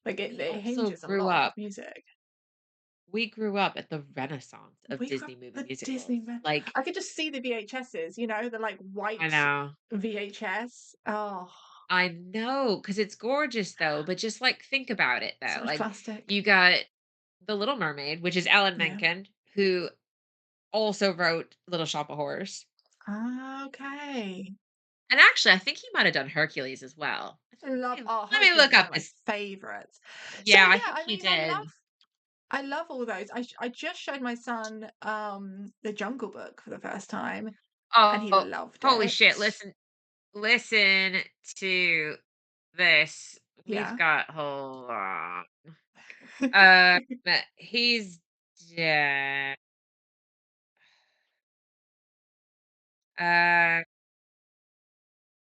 Like We it also hinges a grew lot off up. music. We grew up at the renaissance of We grew up Disney movie the musicals. Disney man. Like, I could just see the VHSs, the like I white know. VHS. Oh, I know, because it's gorgeous though, but just like think about it so though. much Like plastic. you got The Little Mermaid, which is Alan Yeah. Menken, who also wrote Little Shop of Horrors. Ah, okay. And actually, I think he might have done Hercules as well. Let me Hercules look is one up of my this. favorites. So Yeah, I yeah, think I he mean, did. I love all those. I just showed my son The Jungle Book for the first time, and he Oh, loved holy it. shit. Listen to this. We've Yeah. got hold on. He's dead. Uh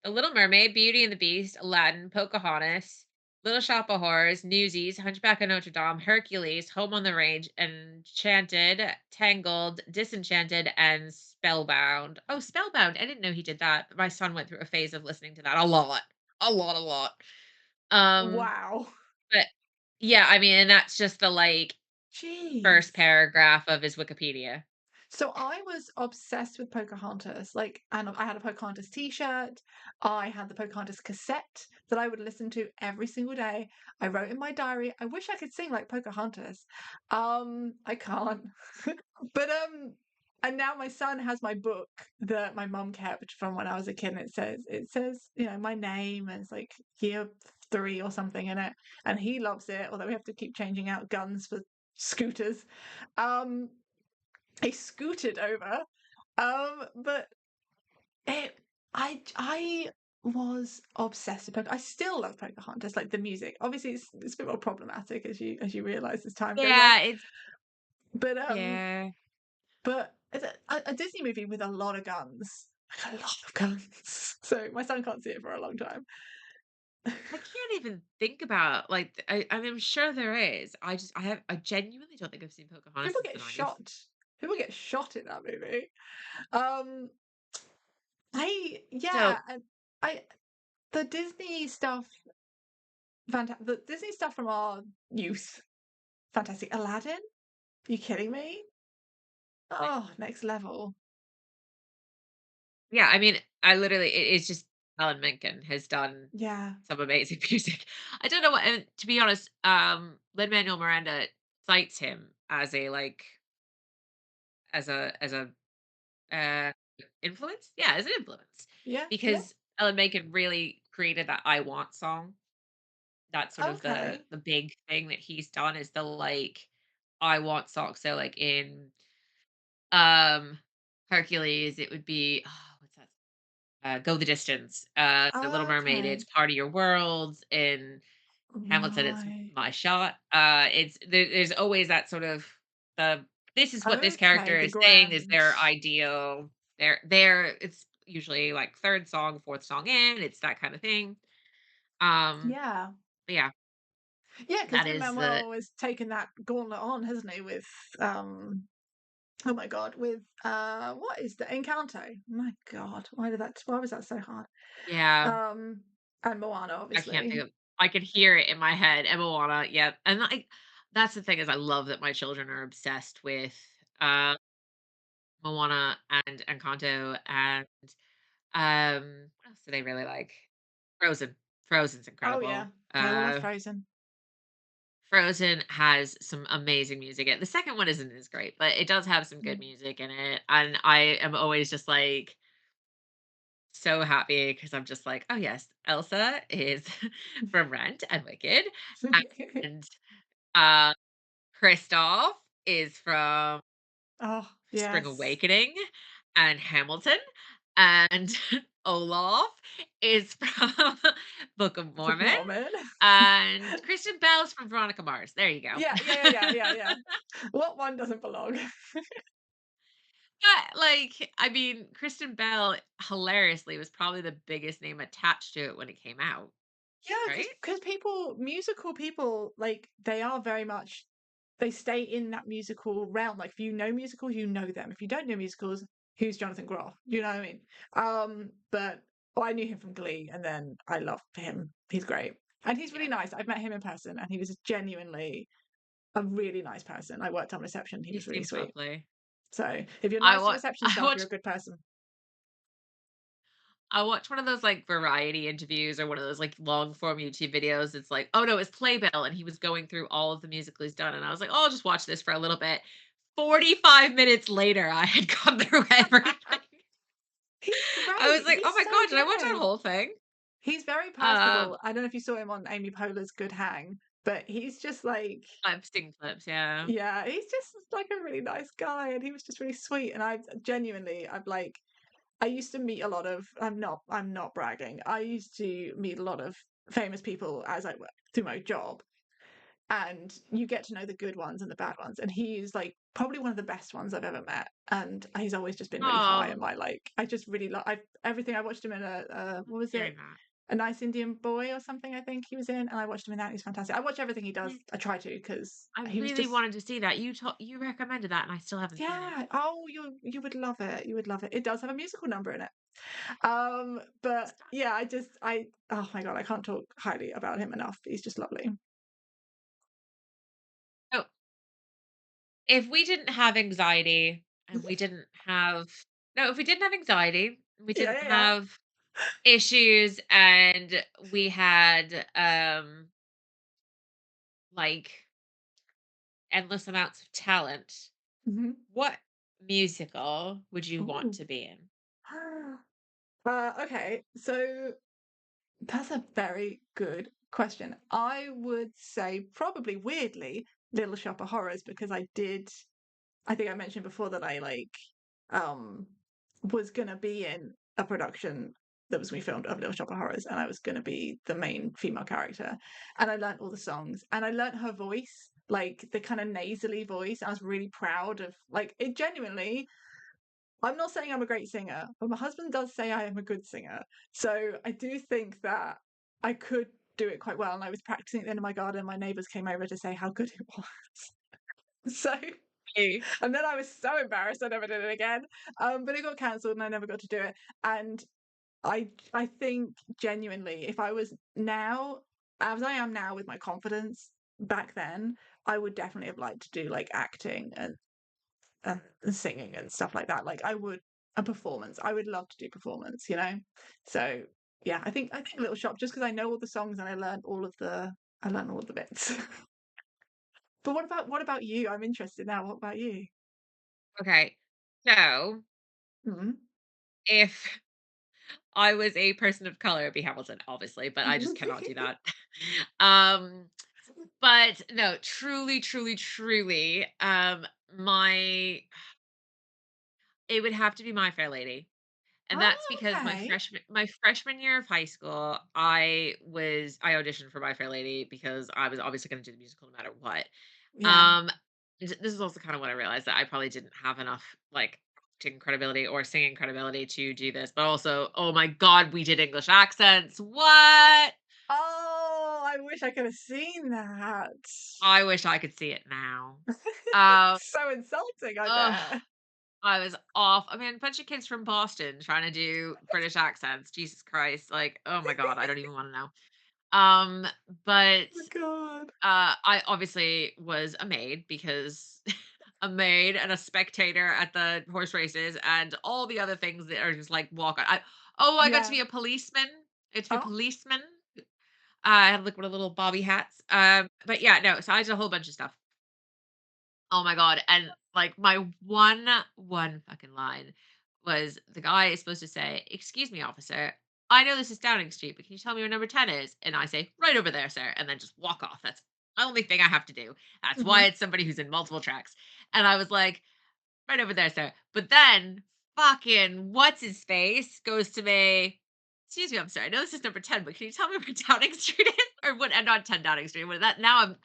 The Little Mermaid, Beauty and the Beast, Aladdin, Pocahontas, Little Shop of Horrors, Newsies, Hunchback of Notre Dame, Hercules, Home on the Range, Enchanted, Tangled, Disenchanted, and Spellbound. Oh, Spellbound. I didn't know he did that. My son went through a phase of listening to that a lot. A lot, a lot. Um, Wow. but yeah, I mean, and that's just the like first Jeez. paragraph of his Wikipedia. So I was obsessed with Pocahontas, like, and I had a Pocahontas T-shirt. I had the Pocahontas cassette that I would listen to every single day. I wrote in my diary, I wish I could sing like Pocahontas. I can't. But and now my son has my book that my mum kept from when I was a kid, and it says, my name, and it's like year 3 or something in it, and he loves it, although we have to keep changing out guns for scooters. Um, I scooted over. But it I was obsessed with I still love Pocahontas, like the music. Obviously it's a bit more problematic as you realize as time goes on. Yeah, it's But yeah. it's a Disney movie with a lot of guns. Like a lot of guns. So my son can't see it for a long time. I can't even think about like I'm sure there is. I genuinely don't think I've seen Pocahontas People since the get 90s. shot. People get shot in that movie. Um I So yeah, I the Disney stuff the Disney stuff from our youth, fantastic. Aladdin? Are you kidding me? like, Oh, next level. yeah, I mean, I literally it's just Alan Menken has done Yeah. some amazing music. I don't know what and to be honest, Lin-Manuel Miranda cites him as a like as a uh influence. Yeah, as an influence Yeah, yeah. because Alan Menken really created that I Want song. That's sort of Okay. the big thing that he's done is the, like, I want song. So, like, in, Hercules, it would be what's that? Go the Distance. The Little Mermaid, it's Okay. Part of Your World. In Hamilton, it's Right. My Shot. There's always that sort of the this is what this Okay, character the is saying is grand. their ideal. They're it's usually like third song, fourth song in, it's that kind of thing. Um, Yeah. but yeah, Yeah, because that is the Lin-Manuel has taken that gauntlet on, hasn't he, with, oh my god, with, what is the Encanto? My god, why was that so hard? yeah, Um, and Moana, I can't obviously. think of I could hear it in my head. And Moana, yep. And like that's the thing is I love that my children are obsessed with uh Moana and Encanto and what else do they really like? Frozen. Frozen's Oh, yeah. incredible. They all love Frozen. Frozen has some amazing music. The second one isn't as great, but it does have some good Mm. music in it. And I am always just like so happy because I'm just like, oh yes, Elsa is from Rent and Wicked. And uh Kristoff is from Oh, Spring yes. Awakening and Hamilton. And Olaf is from Book of Book of Mormon. Mormon. And Christian Bell's from Veronica Mars. There you go. Yeah, yeah, yeah, yeah, yeah, yeah. What one doesn't belong? Like, I mean, Kristen Bell hilariously was probably the biggest name attached to it when it came out, Yeah, right? because people musical people, like, they are very much they stay in that musical realm. Like, if you know musicals, you know them. If you don't know musicals, who's Jonathan Groff? You know what I mean? But I knew him from Glee, and then I loved him. He's great. And he's really Yeah, nice. I've met him in person, and he was genuinely a really nice person. I worked on reception. He he was really seems sweet. lovely. So if you're I nice to watch reception I staff, you're watch a good person. I watch one of those like variety interviews or one of those like long form YouTube videos. It's like, oh no, it's Playbill, and he was going through all of the musical he's done, and I was like, oh, I'll just watch this for a little bit. 45 minutes later, I had gone through everything. He's I was great. like, oh He's my so god, did I watch that good. whole thing? He's very Um, personable. I don't know if you saw him on Amy Poehler's Good Hang, but he's just like, I've seen clips, yeah. yeah, he's just like a really nice guy, and he was just really sweet. And I've like, I used to meet a lot of. I'm not bragging. I used to meet a lot of famous people as I worked through my job, and you get to know the good ones and the bad ones. And he's like probably one of the best ones I've ever met. And he's always just been really high Oh, in my like. I just really like. I everything. I watched him in what was it? hearing that. A Nice Indian Boy or something, I think he was in, and I watched him in that. He's fantastic. I watch everything he does. Mm, I try to because I he was really just wanted to see that. You recommended that, and I still haven't seen it. yeah. Oh, you would love it. You would love it. It does have a musical number in it. But Stop. yeah, I oh my god, I can't talk highly about him enough. He's just lovely. Oh, if we didn't have anxiety and we didn't have no, if we didn't have anxiety, we Yeah, didn't yeah, yeah. have issues, and we had like endless amounts of talent, Mhm. what musical would you want Ooh. to be in? Okay, so that's a very good question. I would say probably weirdly Little Shop of Horrors because I think I mentioned before that I like um was gonna be in a production that was being filmed of Little Shop of Horrors, and I was gonna be the main female character. And I learnt all the songs, and I learnt her voice, like the kind of nasally voice. I was really proud of like it. Genuinely, I'm not saying I'm a great singer, but my husband does say I am a good singer. So I do think that I could do it quite well. And I was practicing at the end of my garden. My neighbors came over to say how good it was. So Hey. and then I was so embarrassed I never did it again. But it got cancelled and I never got to do it. And I think genuinely, if I was now, as I am now with my confidence, back then, I would definitely have liked to do like acting and singing and stuff like that. Like I would a performance. I would love to do performance, you know? So yeah, I think Little Shop just because I know all the songs and I learned all of the bits. But what about you? I'm interested now. What about you? Okay. So, Mm. if I was a person of color, it'd be Hamilton, obviously, but I just cannot do that. um, but no, truly, truly, truly, my it would have to be My Fair Lady. And that's Oh, because okay. my freshman year of high school, I auditioned for My Fair Lady because I was obviously gonna do the musical no matter what. Yeah. Um, And this is also kind of when I realized that I probably didn't have enough like acting credibility or singing credibility to do this. But also, oh my god, we did English accents. What? Oh, I wish I could have seen that. I wish I could see it now. Um, So insulting, I ugh, bet. I was off. I mean, a bunch of kids from Boston trying to do British accents. Jesus Christ. Like, oh my God, I don't even want to know. Um, but Oh my god. I obviously was a maid because a maid and a spectator at the horse races and all the other things that are just like walk on. I got to Yeah. be a policeman. I got to be a Oh. policeman. I had like one of the little bobby hats. But yeah, no. So I did a whole bunch of stuff. Oh my god, and, like, my one fucking line was the guy is supposed to say, "Excuse me, officer, I know this is Downing Street, but can you tell me where number 10 is?" And I say, "Right over there, sir," and then just walk off. That's the only thing I have to do. That's why Mhm. it's somebody who's in multiple tracks. And I was like, "Right over there, sir." But then fucking what's his face goes to me, "Excuse me, I'm sorry. I know this is number 10, but can you tell me where Downing Street is?" Or what, not 10 Downing Street. What that now I'm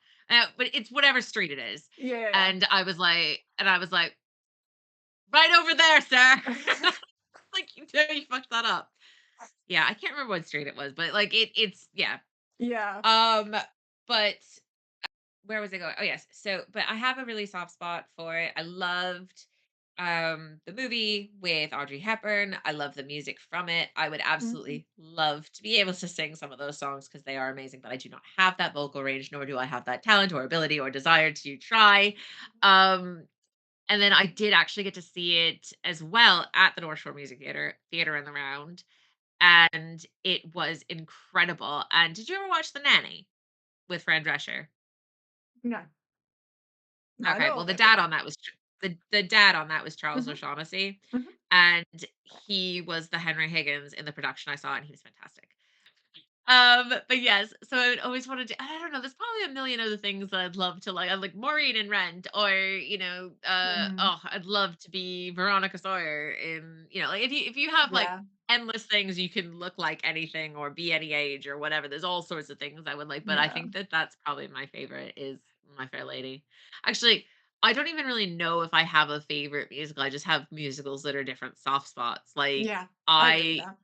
but it's whatever street it is. Yeah, yeah, yeah. And I was like, "Right over there, sir." Like, you know you fucked that up. Yeah, I can't remember what street it was, but like it's yeah. Yeah. Um, but where was I going? Oh yes. So, but I have a really soft spot for it. I loved the movie with Audrey Hepburn. I love the music from it. I would Mhm. absolutely love to be able to sing some of those songs because they are amazing, but I do not have that vocal range, nor do I have that talent or ability or desire to try. Um, and then I did actually get to see it as well at the North Shore Music Theater in the Round, and it was incredible. And did you ever watch The Nanny with Fran Drescher? No. I Okay, know well, of it, but no. the dad on that was Charles Mhm. O'Shaughnessy, Mhm. and he was the Henry Higgins in the production I saw, and he was fantastic. But yes, so I would always wanna do I don't know, there's probably a million other things that I'd love to like. I like Maureen in Rent or, Mhm. I'd love to be Veronica Sawyer in, like if you have like Yeah. endless things you can look like anything or be any age or whatever, there's all sorts of things I would like, but I Yeah. think that that's probably my favorite is My Fair Lady. Actually, I don't even really know if I have a favorite musical, I just have musicals that are different soft spots. Like, Yeah. I agree with I that.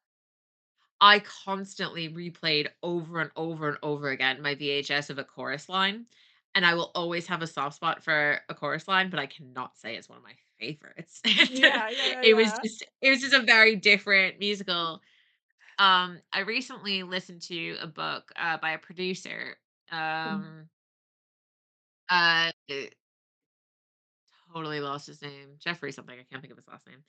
I constantly replayed over and over and over again my VHS of A Chorus Line, and I will always have a soft spot for A Chorus Line, but I cannot say it's one of my favorites. Yeah, yeah, yeah, It was yeah. just it was just a very different musical. I recently listened to a book, by a producer, Mhm. um, totally lost his name. Jeffrey something, I can't think of his last name.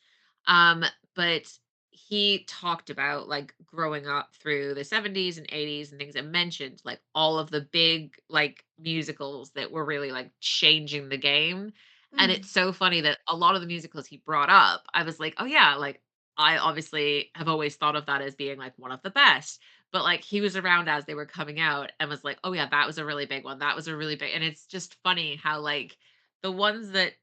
But he talked about like growing up through the 70s and 80s and things and mentioned like all of the big like musicals that were really like changing the game. And Mm. it's so funny that a lot of the musicals he brought up, I was like, oh yeah, like I obviously have always thought of that as being like one of the best. But like he was around as they were coming out and was like, oh yeah, that was a really big one. That was a really big, and it's just funny how like the ones that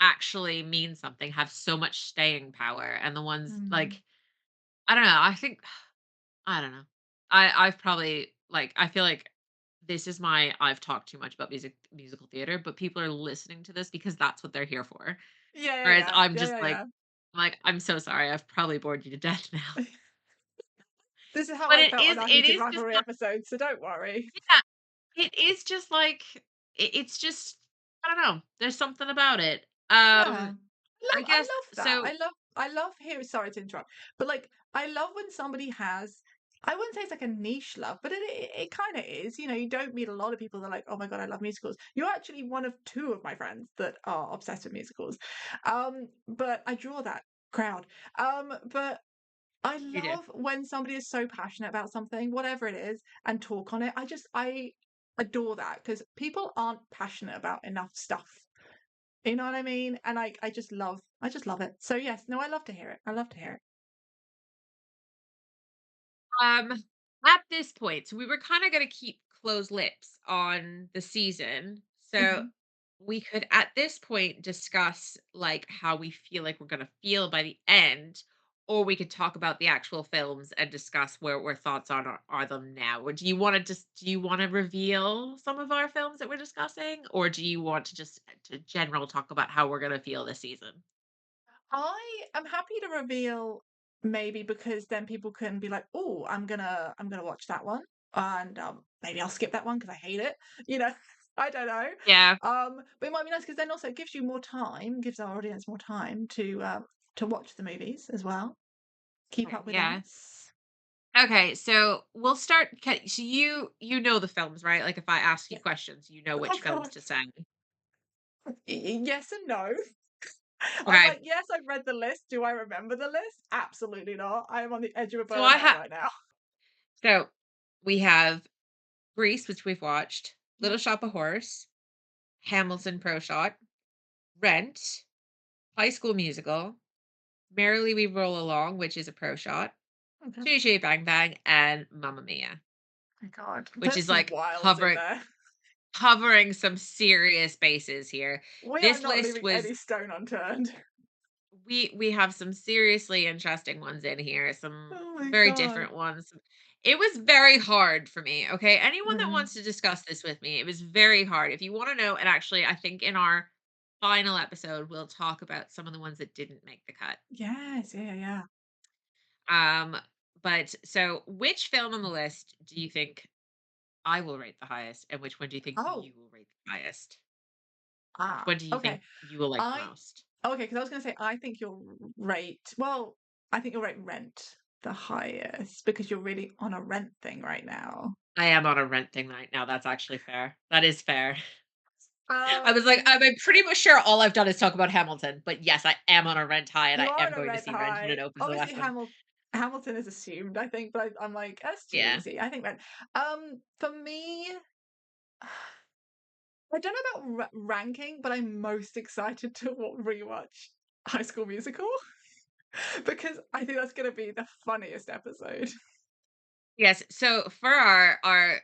actually mean something, have so much staying power, and the ones Mm. like I don't know, I think I don't know. I've probably like I feel like this is my I've talked too much about musical theater, but people are listening to this because that's what they're here for. Yeah, yeah, Whereas yeah. I'm Yeah, just yeah, like yeah. I'm so sorry. I've probably bored you to death now. This is how But I it felt is on our it heated is just rivalry like episode, so don't worry. yeah, it is just like it's just I don't know. There's something about it. Yeah. I I guess love that. so I love hearing, sorry to interrupt, but like I love when somebody has, I wouldn't say it's like a niche love, but it kind of is. You know, you don't meet a lot of people that are like, oh my god, I love musicals. You're actually one of two of my friends that are obsessed with musicals. But I draw that crowd. But I you do. love when somebody is so passionate about something, whatever it is, and talk on it. I adore that because people aren't passionate about enough stuff. You know what I mean? And I just love it. So yes, no, I love to hear it. I love to hear it. Um, at this point, so we were kind of going to keep closed lips on the season. So Mhm. we could at this point discuss like how we feel like we're going to feel by the end, or we could talk about the actual films and discuss where our thoughts on are them now. Or do you want to reveal some of our films that we're discussing, or do you want to just to general talk about how we're gonna feel this season? I am happy to reveal maybe because then people can be like, "Oh, I'm gonna watch that one, and maybe I'll skip that one because I hate it." You know, I don't know. Yeah. But it might be nice because then also it gives you more time, gives our audience more time to watch the movies as well. Keep Okay, up with yeah. us. Okay, so we'll start. So you know the films, right? Like if I ask you Yeah. questions, you know Oh which films God. to say. Yes and no. I'm Okay, like, yes, I've read the list. Do I remember the list? Absolutely not. I am on the edge of a so I burnout have. right now. So we have Grease, which we've watched. Yeah. Little Shop of Horrors. Hamilton Pro Shot. Rent. High School Musical. Merrily We Roll Along, which is a pro shot. Okay. Chitty Chitty Bang Bang, and Mamma Mia, My God, which there's is some like wilds in there. covering some serious bases here. We are This not list leaving was any stone unturned. we have some seriously interesting ones in here, some Oh my very God. different ones. It was very hard for me. Okay. Anyone that Mm. wants to discuss this with me, it was very hard. If you want to know, and actually, I think in our final episode, we'll talk about some of the ones that didn't make the cut. Yes, yeah, yeah, yeah. Um, but so which film on the list do you think I will rate the highest, and which one do you think Oh, you will rate the highest? Which ah, one do you okay. think you will like the I most? okay, because I was gonna say I think you'll rate well, I think you'll rate Rent the highest because you're really on a rent thing right now. I am on a rent thing right now. That's actually fair. That is fair. I was like, Um, I'm pretty much sure all I've done is talk about Hamilton, but yes, I am on a rent high, and you I are am on a going to rent see Rent when it high. opens in Obviously, West End. Hamilton is assumed, I think, but I'm like, that's too Yeah, easy. I think Rent. For me, I don't know about ranking, but I'm most excited to rewatch High School Musical because I think that's going to be the funniest episode. yes. So for our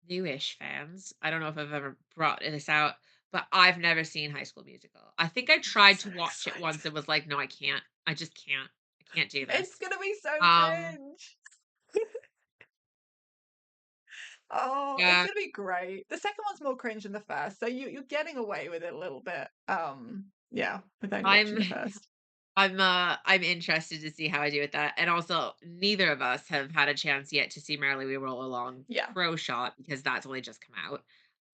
newish fans, I don't know if I've ever brought this out, but I've never seen High School Musical. I think I I'm tried so to watch it once excited. and was like, no, I can't. I just can't. I can't do It's this. going to be so Um, cringe. Oh, it's yeah, going to be great. The second one's more cringe than the first, so you're getting away with it a little bit. Yeah, with only watching I'm the first. I'm interested to see how I do with that. And also, neither of us have had a chance yet to see Merrily We Roll Along Yeah, Pro Shot because that's only just come out.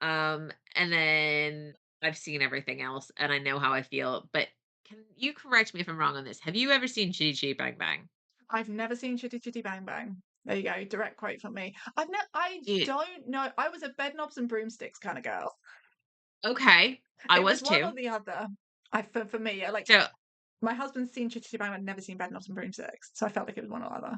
And then I've seen everything else and I know how I feel. But can you correct me if I'm wrong on this? Have you ever seen Chi Chi Bang Bang? I've never seen Chitty Chitty Bang Bang. There you go, direct quote from me. I It, don't know. I was a bed knobs and broomsticks kind of girl. okay, I It was was one too. or the other. For me, like So my husband's seen Chitty Chitty Bang Bang, never seen Bed Knobs and Broomsticks, so I felt like it was one or other.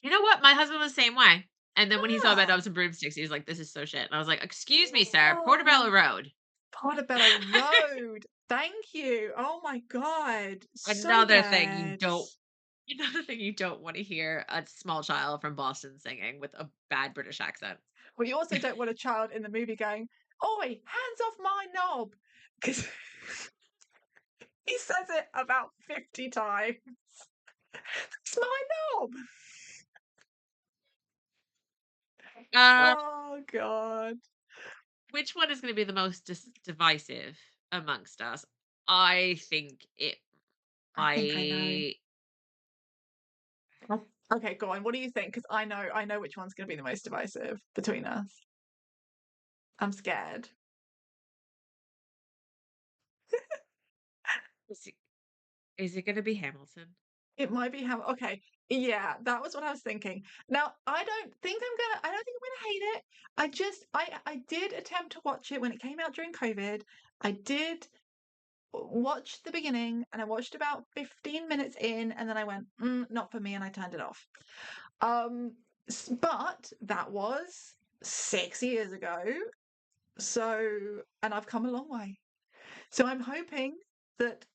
you know what? My husband was the same way. And then when he saw Bed Ah, Knobs and Broomsticks, he was like, "This is so shit." And I was like, "Excuse me, sir, Portobello oh, Road." Portobello Road. Thank you. Oh my god, so Another thing you good. don't Another thing you don't wanna hear a small child from Boston singing with a bad British accent. Well, you also don't want a child in the movie going, "Oi, hands off my knob," because he says it about 50 times. It's my knob. Uh, Oh god. which one is gonna be the most divisive amongst us? I think it I think I know. might Oh, okay, go on. What do you think? Because I know which one's going to be the most divisive between us. I'm scared. is it gonna be Hamilton? It might be how. Okay, yeah, that was what I was thinking. Now, I don't think I'm gonna hate it. I did attempt to watch it when it came out during COVID. I did watch the beginning, and I watched about 15 minutes in, and then I went, not for me, and I turned it off. Um, but that was 6 years ago. So, and I've come a long way. So I'm hoping that,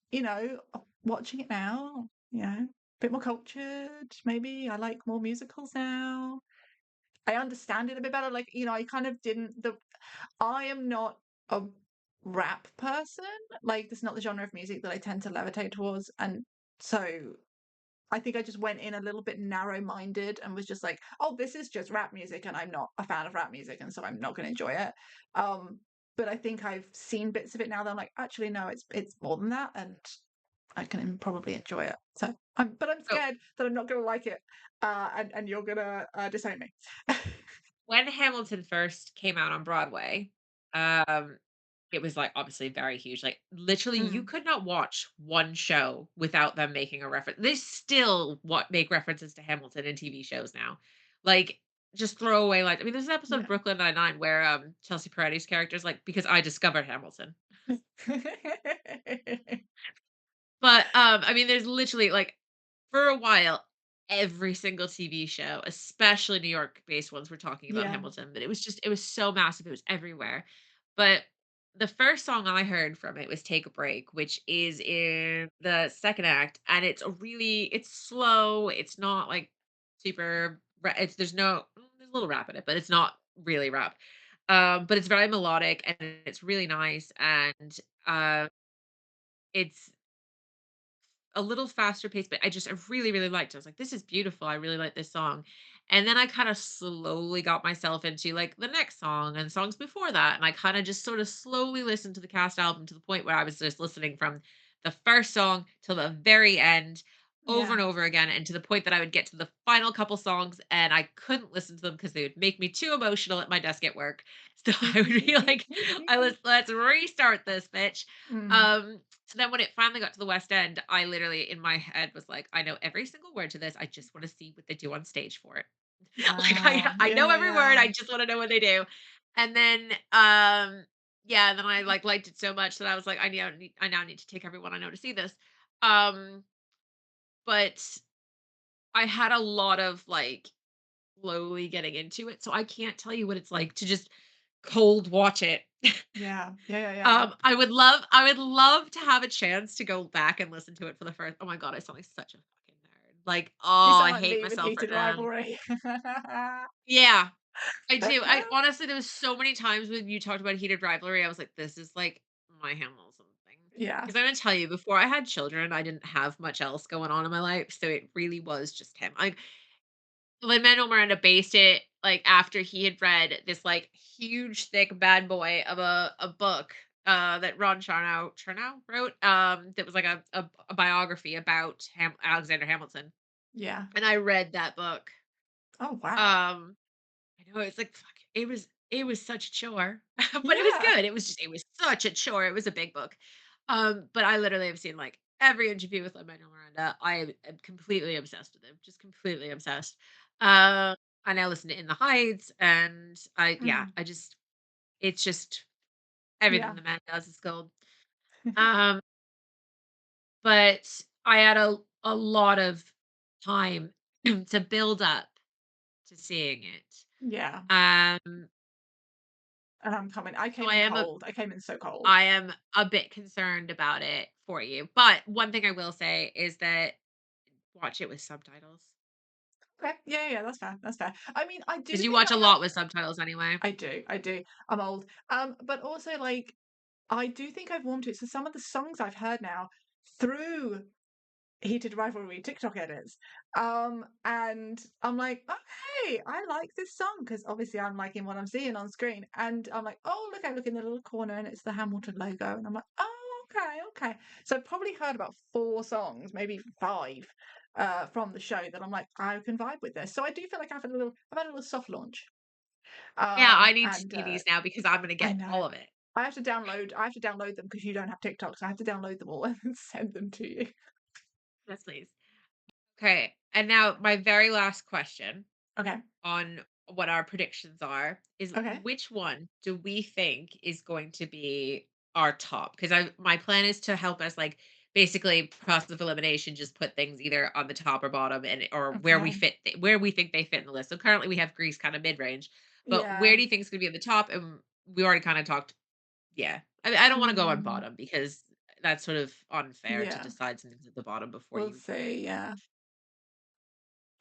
watching it now, a bit more cultured. Maybe I like more musicals now. I understand it a bit better. Like, I kind of didn't I am not a rap person. Like, it's not the genre of music that I tend to levitate towards. And So I think I just went in a little bit narrow-minded and was just like, "Oh, this is just rap music, and I'm not a fan of rap music, and so I'm not going to enjoy it." Um, but I think I've seen bits of it now that I'm like, actually, no, it's more than that, and I can probably enjoy it. So I'm So scared that I'm not going to like it, and you're gonna disown me. when Hamilton first came out on Broadway, um, it was, like, obviously very huge, like, literally, you Mm, could not watch one show without them making a reference. They still what make references to Hamilton in TV shows now. Like, just throw away, like I mean, there's an episode of yeah. Brooklyn Nine-Nine where, Chelsea Peretti's character is like, "Because I discovered Hamilton." But, I mean, there's literally, like for a while, every single TV show, especially New York-based ones, were talking about Yeah, Hamilton, but it was so massive, it was everywhere. But the first song I heard from it was "Take a Break," which is in the 2nd act, and it's slow, it's not, like, super ra it's there's a little rap in it, but it's not really rap. But it's very melodic, and it's really nice, and, it's a little faster paced, but I really, really liked it. I was like, "This is beautiful. I really like this song." And then I kinda slowly got myself into, like, the next song and songs before that, and I kinda just sort of slowly listened to the cast album to the point where I was just listening from the first song till the very end over yeah. and over again, and to the point that I would get to the final couple songs and I couldn't listen to them because they would make me too emotional at my desk at work. So I would be like, Let's restart this, bitch." Mm. Um, so then when it finally got to the West End, I literally in my head was like, "I know every single word to this. I just wanna see what they do on stage for it." Like, Wow. I know Yeah, every word, yeah. I just wanna know what they do. And then, yeah, then I, like, liked it so much that I was like, I now need to take everyone I know to see this." Um, but I had a lot of, like, slowly getting into it, so I can't tell you what it's like to just cold watch it. Yeah. Yeah, yeah, yeah. I would love to have a chance to go back and listen to it for the first oh my god, I sound like such a fucking nerd. Like, You oh, sound I like hate me with myself right heated now. rivalry. Yeah, I do. I honestly there was so many times when you talked about heated rivalry, I was like, this is like my Hamilton thing. Yeah. Because I'm gonna tell you, before I had children, I didn't have much else going on in my life. So it really was just him. Lin-Manuel Miranda based it, like, after he had read this, like, huge, thick bad boy of a book, that Ron Chernow wrote, that was like a biography about Alexander Hamilton, Yeah. and I read that book. Oh, wow. Um, I know, it's like, fuck, it was such a chore, but it was Yeah. good, it was such a chore, it was a big book. But I literally have seen, like, every interview with Lin-Manuel Miranda. I am completely obsessed with him, just completely obsessed. Um, I now listen to In the Heights, and Mm. it's just Yeah. everything the man does is gold. Um, but I had a lot of time to build up to seeing it. Yeah. Um, And I'm coming. I so came in cold. I came in so cold. I am a bit concerned about it for you. But one thing I will say is that watch it with subtitles. Okay. Yeah, yeah, that's fair. That's fair. I mean, I do Because you think watch I a have lot with subtitles anyway. I do. I do. I'm old. But also like I do think I've warmed to it. So some of the songs I've heard now through heated rivalry TikTok edits. And I'm like, okay, I like this song because obviously I'm liking what I'm seeing on screen. And I'm like, oh, look, I look in the little corner and it's the Hamilton logo. And I'm like, oh, okay, okay. So I've probably heard about 4 songs, maybe 5, from the show that I'm like, I can vibe with this. So I do feel like I've had a little soft launch. Yeah, I need to And see these now because I'm gonna I get know. all of it. I have to download them because you don't have TikTok, so I have to download them all and send them to you. Yes, please. Okay, and now my very last question Okay. on what our predictions are is Okay. which one do we think is going to be our top? Because I my plan is to help us like basically process of elimination, just put things either on the top or bottom and or Okay. where we think they fit in the list. So currently we have Greece kind of mid range, but where Yeah. do you think is going to be at the top? And we already kind of talked. Yeah, I don't want to go on Mm, bottom because that's sort of unfair to yeah. decide something's at the bottom before We'll you. see. Yeah.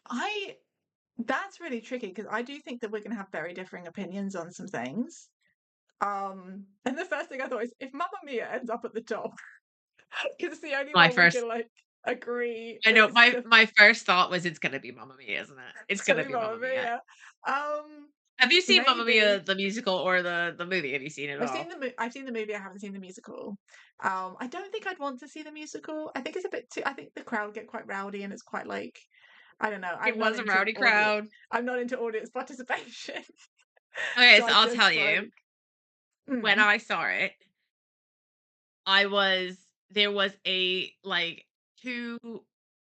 I That's really tricky because I do think that we're gonna have very differing opinions on some things. And the first thing I thought is if Mamma Mia ends up at the top, because it's the only My one we first can like. Agree. I know It's my first thought was it's gonna be Mamma Mia, isn't it? It's gonna gonna be be Mamma Mamma Mia. Mia. Um, Have you seen Mamma maybe. Mia the musical or the movie? Have you seen it all? I've seen the movie, I haven't seen the musical. I don't think I'd want to see the musical. I think it's a bit too I think the crowd get quite rowdy and it's quite like I don't know, It was a rowdy crowd. I'm not into audience participation. Okay, So so I I'll tell just you, like when mm, I saw it, I was there was a, like, 2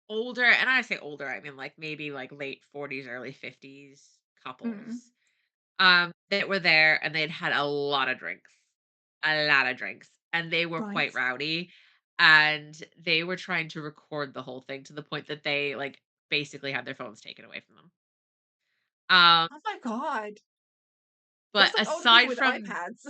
older, and I say older, I mean, like, maybe, like, late 40s, early 50s mm, couples, that were there, and they'd had a lot of drinks, and they were quite nice. rowdy, and they were trying to record the whole thing to the point that they, like, basically had their phones taken away from them. Um, Oh my god. but That's like older people aside with from iPads.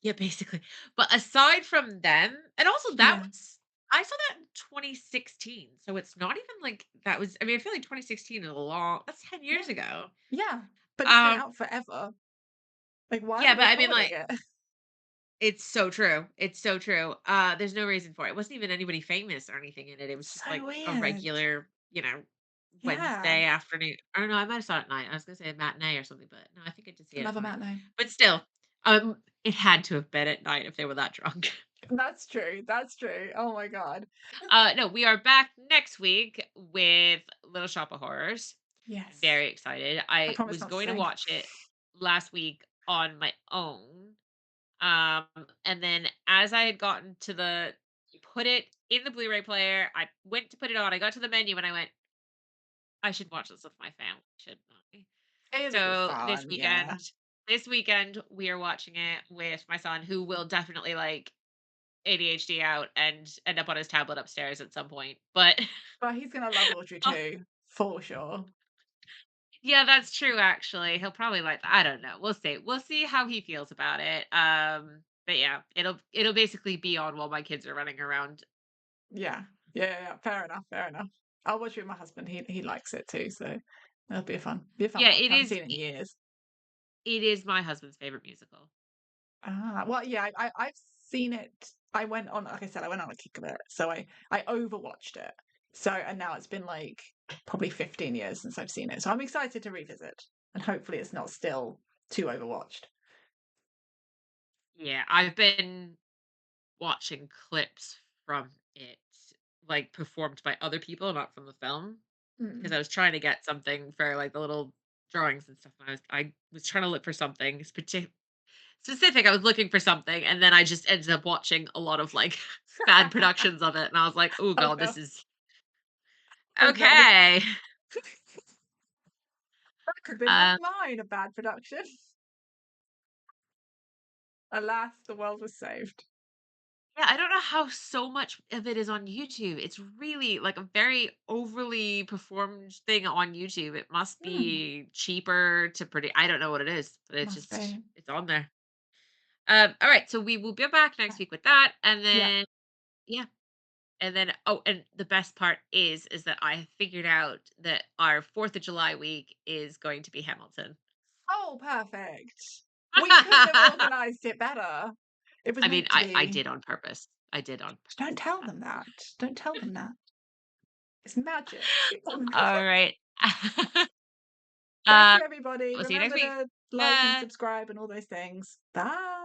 yeah, basically. But aside from them, and also that Yeah. was I saw that in 2016, so it's not even like that was I mean, I feel like 2016 is a long that's 10 years Yeah. ago. Yeah. But it's been Um, out forever. Like, why are yeah, they but I mean, recording like, it? it's so true. It's so true. There's no reason for it. It wasn't even anybody famous or anything in it. It was just So like a weird. regular, Yeah. Wednesday afternoon. I don't know. I might have saw it at night. I was gonna say a matinee or something, but no, I think I did see it at Love a night. matinee. But still, it had to have been at night if they were that drunk. That's true. That's true. Oh my god. No, we are back next week with Little Shop of Horrors. Yes. Very excited. I I promise was not to going to sing. watch it last week on my own. And then as I had gotten to the put it in the Blu-ray player, I went to put it on. I got to the menu and I went, I should watch this with my family, shouldn't I? It'll be So fun, yeah. this weekend we are watching it with my son who will definitely like ADHD out and end up on his tablet upstairs at some point. But But he's gonna love Audrey oh, too, for sure. yeah, that's true actually. He'll probably like I don't know. We'll see. We'll see how he feels about it. But yeah, it'll basically be on while my kids are running around. Yeah. Yeah, yeah, yeah. Fair enough, fair enough. I'll watch it with my husband. He likes it too, so it'll be a fun Yeah, watch. I haven't seen it in years. it is my husband's favorite musical. Ah, well, yeah, I've seen it. I went on, like I said, I went on a kick of it, so I overwatched it. So and now it's been like probably 15 years since I've seen it. So I'm excited to revisit, and hopefully it's not still too overwatched. Yeah, I've been watching clips from it, like performed by other people, not from the film, because Mm. I was trying to get something for like the little drawings and stuff. And I was trying to look for something specific. I was looking for something, and then I just ended up watching a lot of like bad productions of it, and I was like, oh Oh god, no! this is Oh god! okay. That could have been like Um, mine, a bad production. Alas, the world was saved. Yeah, I don't know how so much of it is on YouTube. It's really like a very overly performed thing on YouTube. It must Hmm, be cheaper to produce. I don't know what it is, but must be. it's on there. All right, so we will be back next week with that, and Yeah. then yeah, and then oh, and the best part is that I figured out that our 4th of July week is going to be Hamilton. Oh, perfect. We couldn't have organized it better. It was I mean, meant to I be. did on purpose. I did on Don't purpose. tell them that. Don't tell them that. It's magic. All right. Thank you, uh, everybody. we'll see you next Remember week. to like and Bye. subscribe and all those things. Bye.